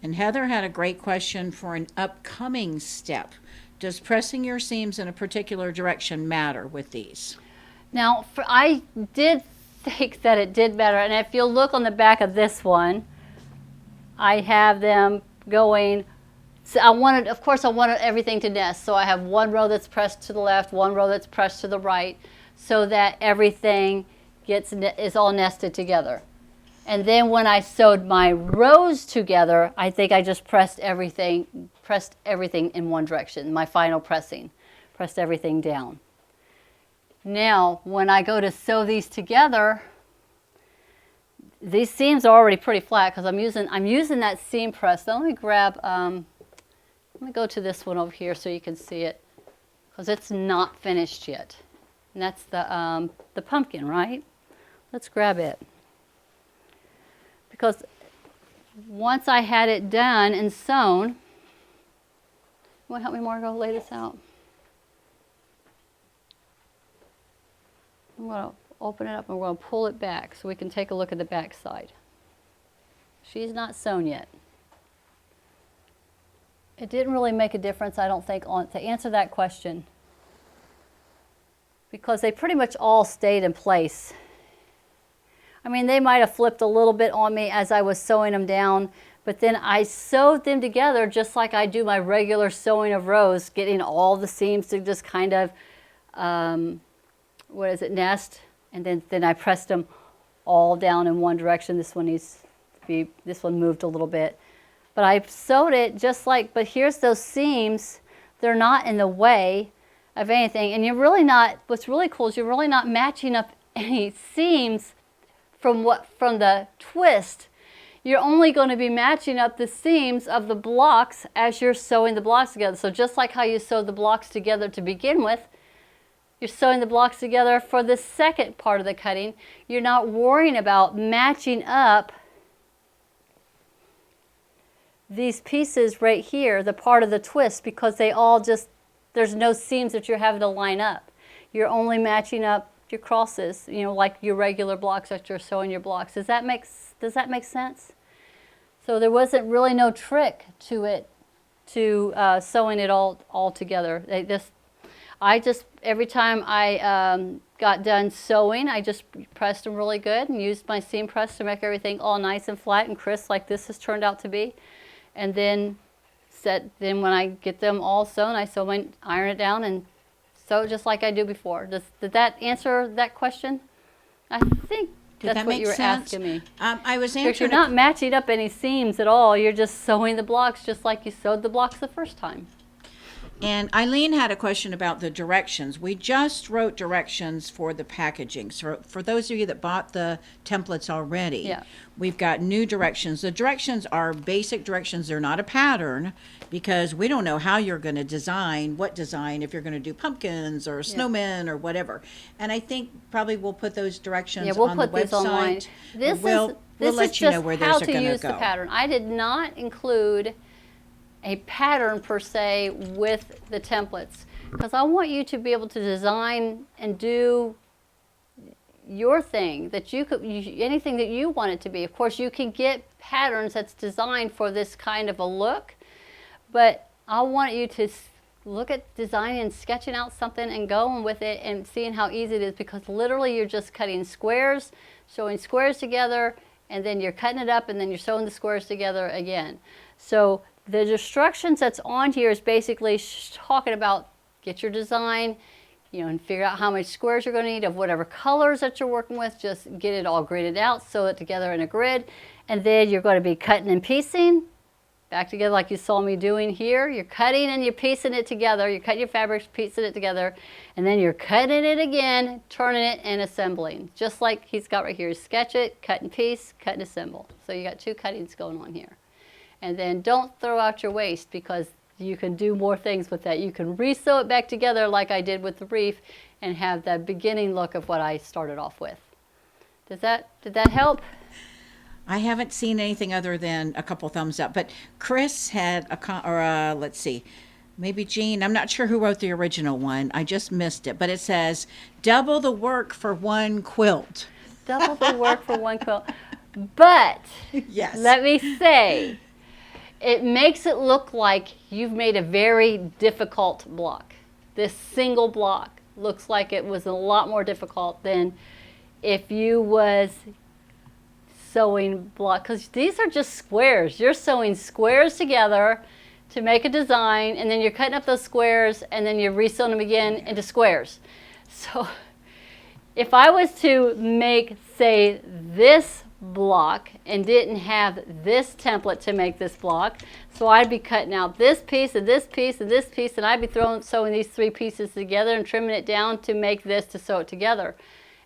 And Heather had a great question for an upcoming step. Does pressing your seams in a particular direction matter with these? Now, I did think that it did matter, and if you'll look on the back of this one, I have them going. So of course I wanted everything to nest. So I have one row that's pressed to the left, one row that's pressed to the right, so that everything is all nested together. And then when I sewed my rows together, I think I just pressed everything in one direction. My final pressing, pressed everything down. Now, when I go to sew these together, these seams are already pretty flat because I'm using that seam press. Now let me grab, let me go to this one over here so you can see it, because it's not finished yet. And that's the pumpkin, right? Let's grab it. Because once I had it done and sewn, you want to help me, Margot, lay this out? I'm going to open it up and we're going to pull it back so we can take a look at the back side. She's not sewn yet. It didn't really make a difference, I don't think, to answer that question, because they pretty much all stayed in place. I mean, they might have flipped a little bit on me as I was sewing them down, but then I sewed them together just like I do my regular sewing of rows, getting all the seams to just kind of, nest, and then I pressed them all down in one direction. This one needs to be, this one moved a little bit. But I sewed it just like, but here's those seams, they're not in the way of anything. And you're really not, what's really cool is you're really not matching up any seams from the twist. You're only going to be matching up the seams of the blocks as you're sewing the blocks together. So just like how you sew the blocks together to begin with, you're sewing the blocks together for the second part of the cutting. You're not worrying about matching up these pieces right here, the part of the twist, because they all just, there's no seams that you're having to line up. You're only matching up your crosses, you know, like your regular blocks that you're sewing your blocks. Does that make sense? So there wasn't really no trick to it, to sewing it all together. Every time I got done sewing, I just pressed them really good and used my seam press to make everything all nice and flat and crisp like this has turned out to be. And then when I get them all sewn, iron it down and sew just like I do before. Did that answer that question? I think that's what you were asking me. I was answering. Because you're not matching up any seams at all. You're just sewing the blocks just like you sewed the blocks the first time. And Eileen had a question about the directions. We just wrote directions for the packaging. So for those of you that bought the templates already, yeah, we've got new directions. The directions are basic directions. They're not a pattern, because we don't know how you're going to design, if you're going to do pumpkins or snowmen or whatever. And I think probably we'll put those directions on the website. These online. We'll let you know where those are going to go. This is just how to use the pattern. I did not include a pattern per se with the templates, because I want you to be able to design and do your thing, that anything that you want it to be. Of course, you can get patterns that's designed for this kind of a look, but I want you to look at designing and sketching out something and going with it and seeing how easy it is, because literally you're just cutting squares, sewing squares together, and then you're cutting it up and then you're sewing the squares together again. So the instructions that's on here is basically talking about get your design, and figure out how many squares you're going to need of whatever colors that you're working with. Just get it all gridded out, sew it together in a grid, and then you're going to be cutting and piecing back together like you saw me doing here. You're cutting and you're piecing it together. You're cutting your fabrics, piecing it together, and then you're cutting it again, turning it, and assembling. Just like he's got right here. Sketch it, cut and piece, cut and assemble. So you got two cuttings going on here. And then don't throw out your waste, because you can do more things with that. You can re-sew it back together like I did with the reef and have that beginning look of what I started off with. Did that help? I haven't seen anything other than a couple thumbs up, but Chris had let's see, maybe Jean, I'm not sure who wrote the original one. I just missed it, but it says, double the work for one quilt. Double the work for one quilt. But yes, let me say, it makes it look like you've made a very difficult block. This single block looks like it was a lot more difficult than if you was sewing block, because these are just squares. You're sewing squares together to make a design, and then you're cutting up those squares, and then you're re-sewing them again into squares. So if I was to make, say, this block and didn't have this template to make this block. So I'd be cutting out this piece and this piece and this piece, and I'd be sewing these 3 pieces together and trimming it down to make this to sew it together.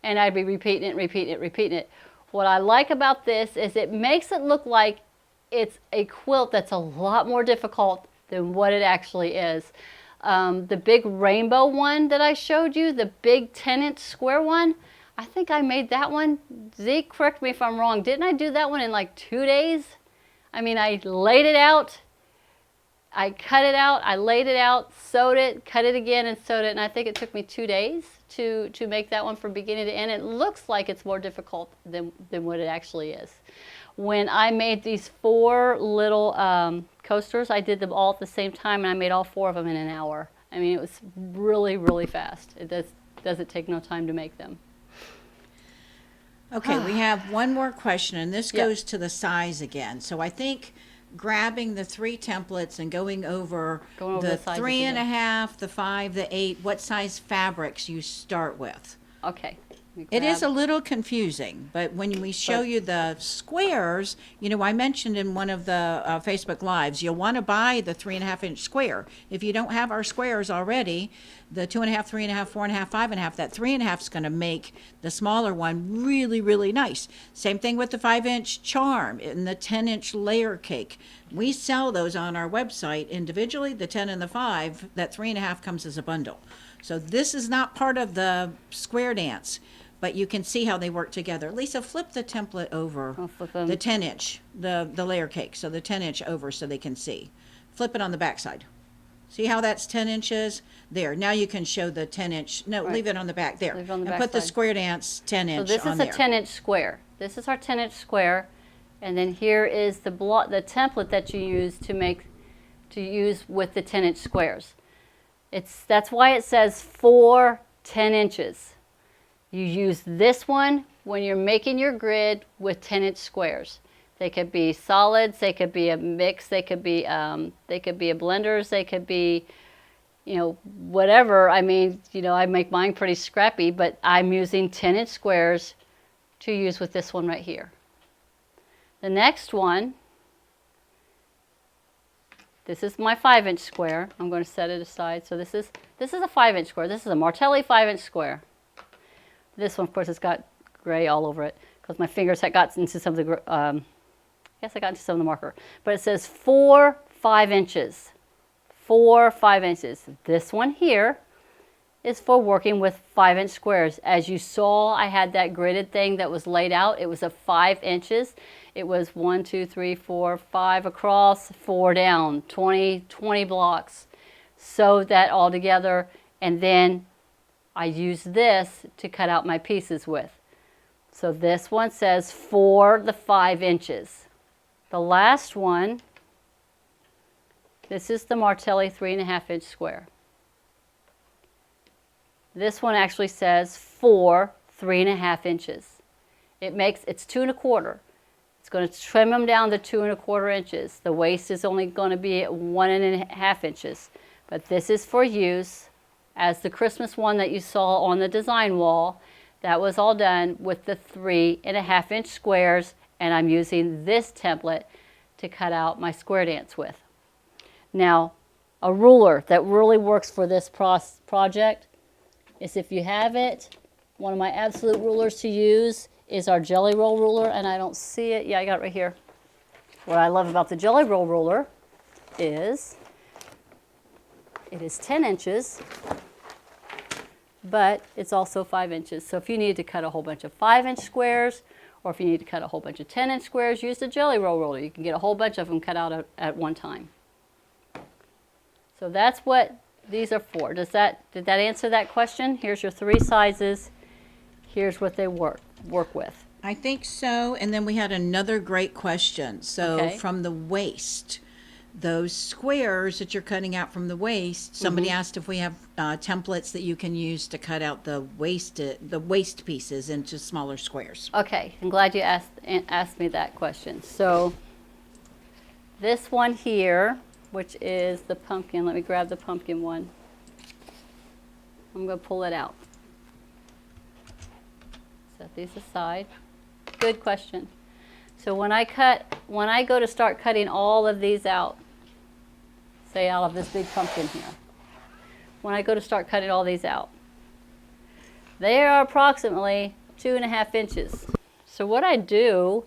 And I'd be repeating it, repeating it, repeating it. What I like about this is it makes it look like it's a quilt that's a lot more difficult than what it actually is. The big rainbow one that I showed you, the big 10-inch square one, I think I made that one. Zeke, correct me if I'm wrong. Didn't I do that one in like 2 days? I mean, I laid it out, I cut it out, I laid it out, sewed it, cut it again and sewed it, and I think it took me 2 days to make that one from beginning to end. It looks like it's more difficult than what it actually is. When I made these 4 little coasters, I did them all at the same time, and I made all 4 of them in an hour. I mean, it was really, really fast. It doesn't take no time to make them. Okay, we have one more question, and this Yep. goes to the size again. So I think grabbing the 3 templates and going over the sizes 3.5, the 5, the 8, what size fabrics you start with. Okay. It is a little confusing, but when we show you the squares, you know, I mentioned in one of the Facebook Lives, you'll want to buy the 3.5-inch square. If you don't have our squares already, the 2.5, 3.5, 4.5, 5.5, that 3.5 is going to make the smaller one really, really nice. Same thing with the 5-inch charm and the 10-inch layer cake. We sell those on our website individually, the 10 and the 5. That 3.5 comes as a bundle. So this is not part of the square dance, but you can see how they work together. Lisa, flip the template over. I'll flip them. The 10-inch, the layer cake, so the 10-inch over so they can see. Flip it on the back side. See how that's 10 inches? There, now you can show the 10-inch. No, Right. leave it on the back there. Leave it on the and back put the side. square dance 10-inch on there. So this is a 10-inch square. This is our 10-inch square, and then here is the template that you use to use with the 10-inch squares. That's why it says 4 10 inches. You use this one when you're making your grid with 10-inch squares. They could be solids, they could be a mix, they could be a blenders, they could be, you know, whatever. I mean, you know, I make mine pretty scrappy, but I'm using 10-inch squares to use with this one right here. The next one, this is my 5-inch square. I'm going to set it aside. So this is a 5-inch square. This is a Martelli 5-inch square. This one, of course, has got gray all over it because my fingers had got into some of the, I guess I got into some of the marker. But it says 4 5 inches. 4 5 inches. This one here is for working with 5-inch squares. As you saw, I had that gridded thing that was laid out. It was a 5 inches. It was 1, 2, 3, 4, 5 across, 4 down, 20 blocks. Sewed that all together, and then I use this to cut out my pieces with. So this one says 4 the 5 inches. The last one, this is the Martelli 3.5-inch square. This one actually says 4 3.5 inches. It's 2 1/4. It's going to trim them down to 2 1/4 inches. The waist is only going to be at 1.5 inches. But this is for use as the Christmas one that you saw on the design wall. That was all done with the 3.5-inch squares, and I'm using this template to cut out my square dance with. Now, a ruler that really works for this project is, if you have it, one of my absolute rulers to use is our Jelly Roll ruler, and I don't see it. Yeah, I got it right here. What I love about the Jelly Roll ruler is it is 10 inches, but it's also 5 inches. So if you need to cut a whole bunch of 5-inch squares, or if you need to cut a whole bunch of 10-inch squares, use the Jelly Roll ruler. You can get a whole bunch of them cut out at one time. So that's what these are for. Did that answer that question? Here's your 3 sizes. Here's what they work with. I think so. And then we had another great question. So Okay. from the waist, those squares that you're cutting out from the waist, somebody asked if we have templates that you can use to cut out the waist pieces into smaller squares. Okay, I'm glad you asked me that question. So this one here, which is the pumpkin, let me grab the pumpkin one. I'm going to pull it out. Set these aside. Good question. So when I go to start cutting all of these out, say out of this big pumpkin here, when I go to start cutting all these out, they are approximately 2.5 inches. So what I do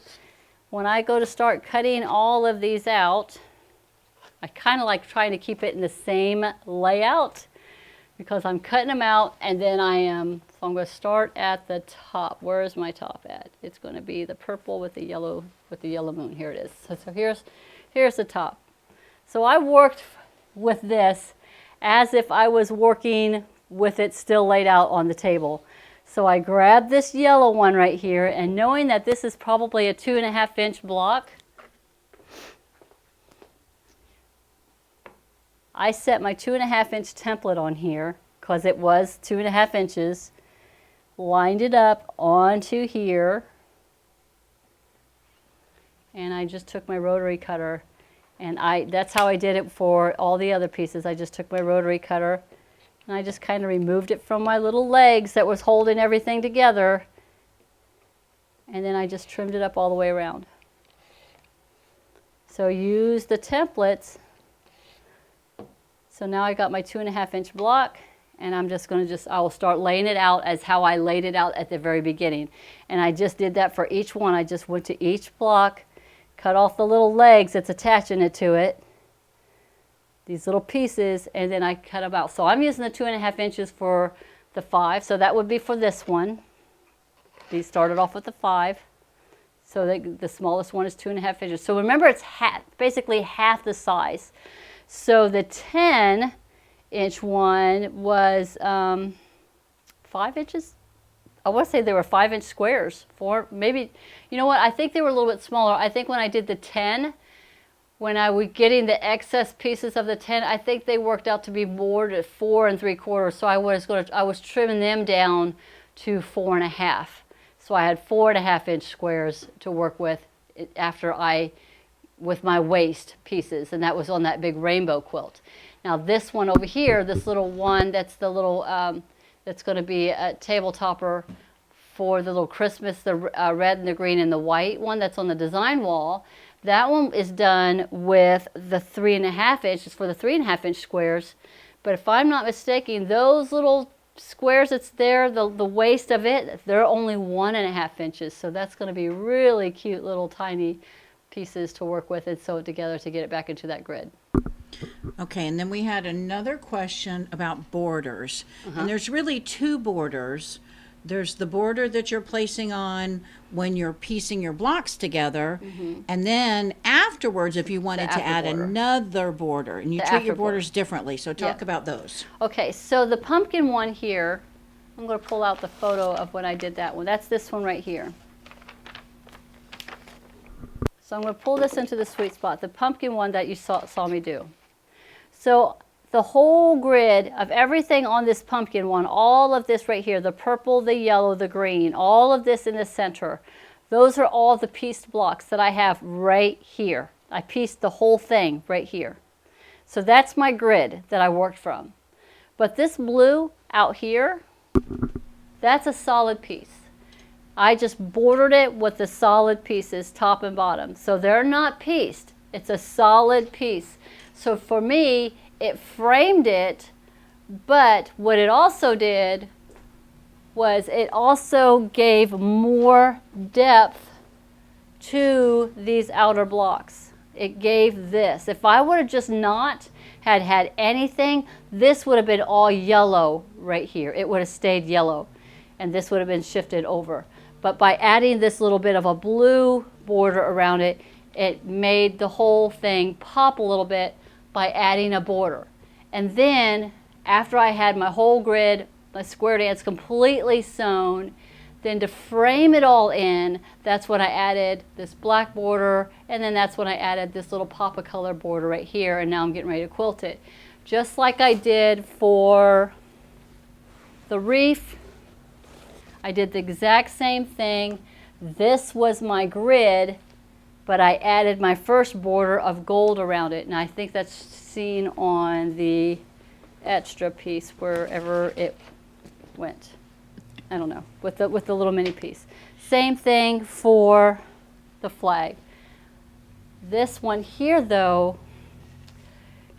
when I go to start cutting all of these out, I kind of like trying to keep it in the same layout because I'm cutting them out, and then so I'm going to start at the top. Where is my top at? It's going to be the purple with the yellow moon. Here it is. So here's the top. So I worked with this as if I was working with it still laid out on the table. So I grabbed this yellow one right here, and knowing that this is probably a 2.5 inch block, I set my 2.5 inch template on here because it was 2.5 inches, lined it up onto here, and I just took my rotary cutter, and that's how I did it for all the other pieces. I just took my rotary cutter and I just kind of removed it from my little legs that was holding everything together, and then I just trimmed it up all the way around. So use the templates. So now I got my 2.5 inch block, and I'm just going to I will start laying it out as how I laid it out at the very beginning. And I just did that for each one. I just went to each block, cut off the little legs that's attaching it to it, these little pieces, and then I cut them out. So I'm using the 2.5 inches for the 5, so that would be for this one. These started off with the 5, so the smallest one is 2.5 inches. So remember, it's basically half the size. So the 10 inch one was 5 inches. I want to say they were 5 inch squares. Maybe, you know what, I think they were a little bit smaller. I think when I did the 10, when I was getting the excess pieces of the 10, I think they worked out to be more to 4 3/4. So I was trimming them down to 4.5. So I had 4.5 inch squares to work with with my waist pieces, and that was on that big rainbow quilt. Now this one over here, this little one, that's the little, that's going to be a table topper for the little Christmas, the red and the green and the white one that's on the design wall. That one is done with the 3.5 inches for the 3.5 inch squares. But if I'm not mistaken, those little squares that's there, the waist of it, they're only 1.5 inches. So that's going to be really cute little tiny pieces to work with and sew it together to get it back into that grid. Okay, and then we had another question about borders. And there's really 2 borders. There's the border that you're placing on when you're piecing your blocks together, and then afterwards, if you wanted to add another border, and you treat your borders differently. So talk about those. Okay, so the pumpkin one here, I'm going to pull out the photo of when I did that one. That's this one right here. So I'm going to pull this into the sweet spot, the pumpkin one that you saw me do. So the whole grid of everything on this pumpkin one, all of this right here, the purple, the yellow, the green, all of this in the center, those are all the pieced blocks that I have right here. I pieced the whole thing right here. So that's my grid that I worked from. But this blue out here, that's a solid piece. I just bordered it with the solid pieces, top and bottom. So they're not pieced. It's a solid piece. So for me, it framed it, but what it also did was it also gave more depth to these outer blocks. It gave this. If I would have just not had anything, this would have been all yellow right here. It would have stayed yellow, and this would have been shifted over. But by adding this little bit of a blue border around it, it made the whole thing pop a little bit by adding a border. And then after I had my whole grid, my square dance completely sewn, then to frame it all in, that's when I added this black border, and then that's when I added this little pop of color border right here, and now I'm getting ready to quilt it. Just like I did for the wreath, I did the exact same thing. This was my grid, but I added my first border of gold around it, and I think that's seen on the extra piece wherever it went. I don't know, with the little mini piece. Same thing for the flag. This one here though,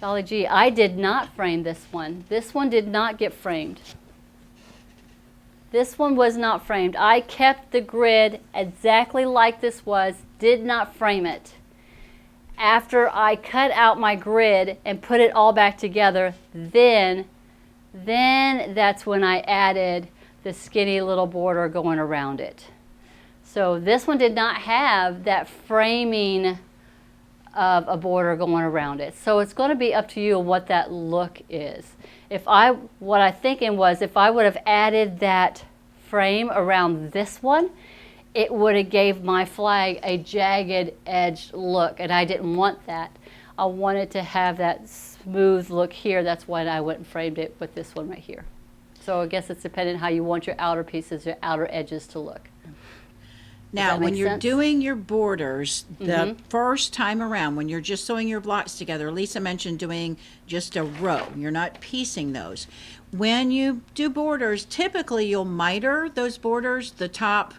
golly gee, I did not frame this one. This one did not get framed. This one was not framed. I kept the grid exactly like this was, did not frame it. After I cut out my grid and put it all back together, then that's when I added the skinny little border going around it. So this one did not have that framing of a border going around it. So it's going to be up to you what that look is. What I'm thinking was if I would have added that frame around this one, it would have gave my flag a jagged edged look, and I didn't want that. I wanted to have that smooth look here. That's why I went and framed it with this one right here. So I guess it's dependent how you want your outer pieces, your outer edges to look. Now, when you're doing your borders, the first time around, when you're just sewing your blocks together, Lisa mentioned doing just a row. You're not piecing those. When you do borders, typically you'll miter those borders, the top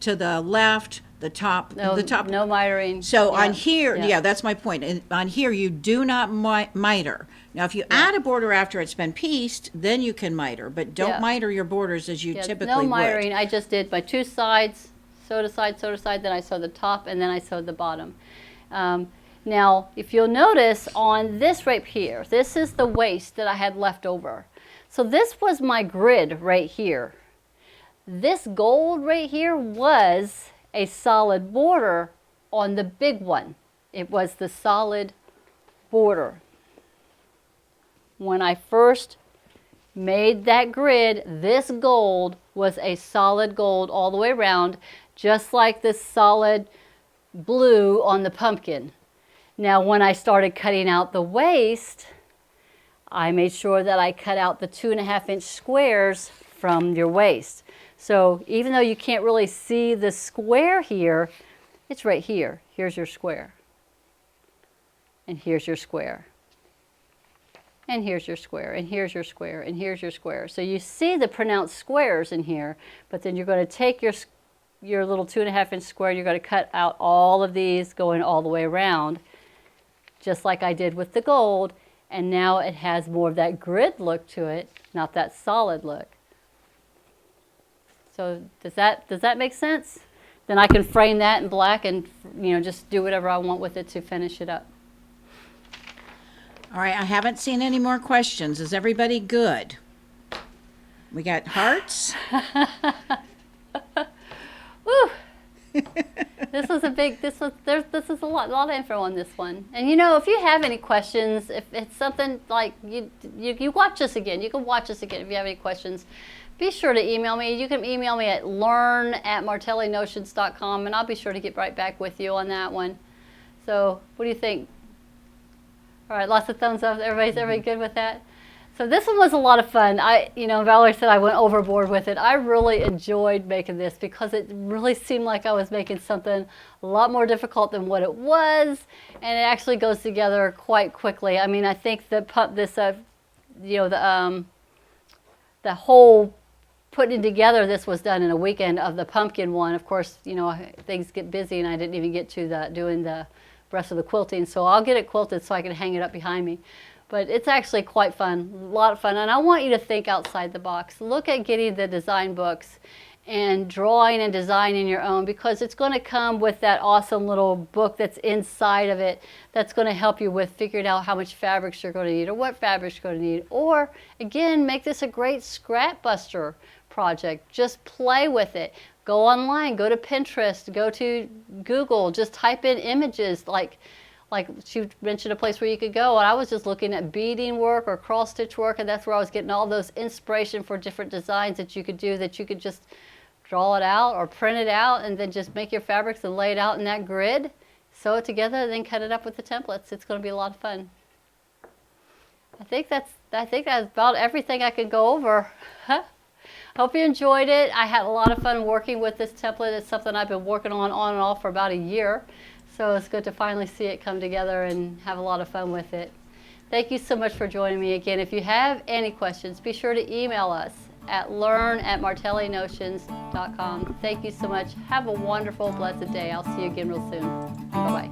to the left, the top. No mitering. So on here, yeah, that's my point. And on here, you do not miter. Now, if you add a border after it's been pieced, then you can miter, but don't miter your borders as you typically would. No mitering. I just did my two sides, sewed aside, then I sewed the top, and then I sewed the bottom. Now, if you'll notice on this right here, this is the waist that I had left over. So this was my grid right here. This gold right here was a solid border on the big one. It was the solid border. When I first made that grid, this gold was a solid gold all the way around, just like this solid blue on the pumpkin. Now, when I started cutting out the waist, I made sure that I cut out the 2.5-inch squares from your waist. So even though you can't really see the square here, it's right here. Here's your square. And here's your square. And here's your square, and here's your square, and here's your square. So you see the pronounced squares in here, but then you're going to take your little 2.5-inch square, you're going to cut out all of these going all the way around, just like I did with the gold, and now it has more of that grid look to it, not that solid look. So does that make sense? Then I can frame that in black and just do whatever I want with it to finish it up. All right, I haven't seen any more questions. Is everybody good? We got hearts. Woo! This is a lot of info on this one. And if you have any questions, if it's something like you watch this again, you can watch this again if you have any questions. Be sure to email me. You can email me at learn@martellinotions.com, and I'll be sure to get right back with you on that one. So, what do you think? All right, lots of thumbs up. Everybody good with that? So this one was a lot of fun. Valerie said I went overboard with it. I really enjoyed making this because it really seemed like I was making something a lot more difficult than what it was, and it actually goes together quite quickly. I mean, I think the whole putting together this was done in a weekend of the pumpkin one. Of course, things get busy, and I didn't even get to doing the rest of the quilting, so I'll get it quilted so I can hang it up behind me. But it's actually quite fun, a lot of fun, and I want you to think outside the box. Look at getting the design books and drawing and designing your own, because it's going to come with that awesome little book that's inside of it that's going to help you with figuring out how much fabrics you're going to need or what fabrics you're going to need. Or again, make this a great scrap buster project. Just play with it. Go online, go to Pinterest, go to Google, just type in images like she mentioned a place where you could go, and I was just looking at beading work or cross stitch work, and that's where I was getting all those inspiration for different designs that you could do, that you could just draw it out or print it out and then just make your fabrics and lay it out in that grid, sew it together, and then cut it up with the templates. It's going to be a lot of fun. I think that's about everything I can go over. Hope you enjoyed it. I had a lot of fun working with this template. It's something I've been working on and off for about a year. So it's good to finally see it come together and have a lot of fun with it. Thank you so much for joining me again. If you have any questions, be sure to email us at learn@martellinotions.com. Thank you so much. Have a wonderful, blessed day. I'll see you again real soon. Bye-bye.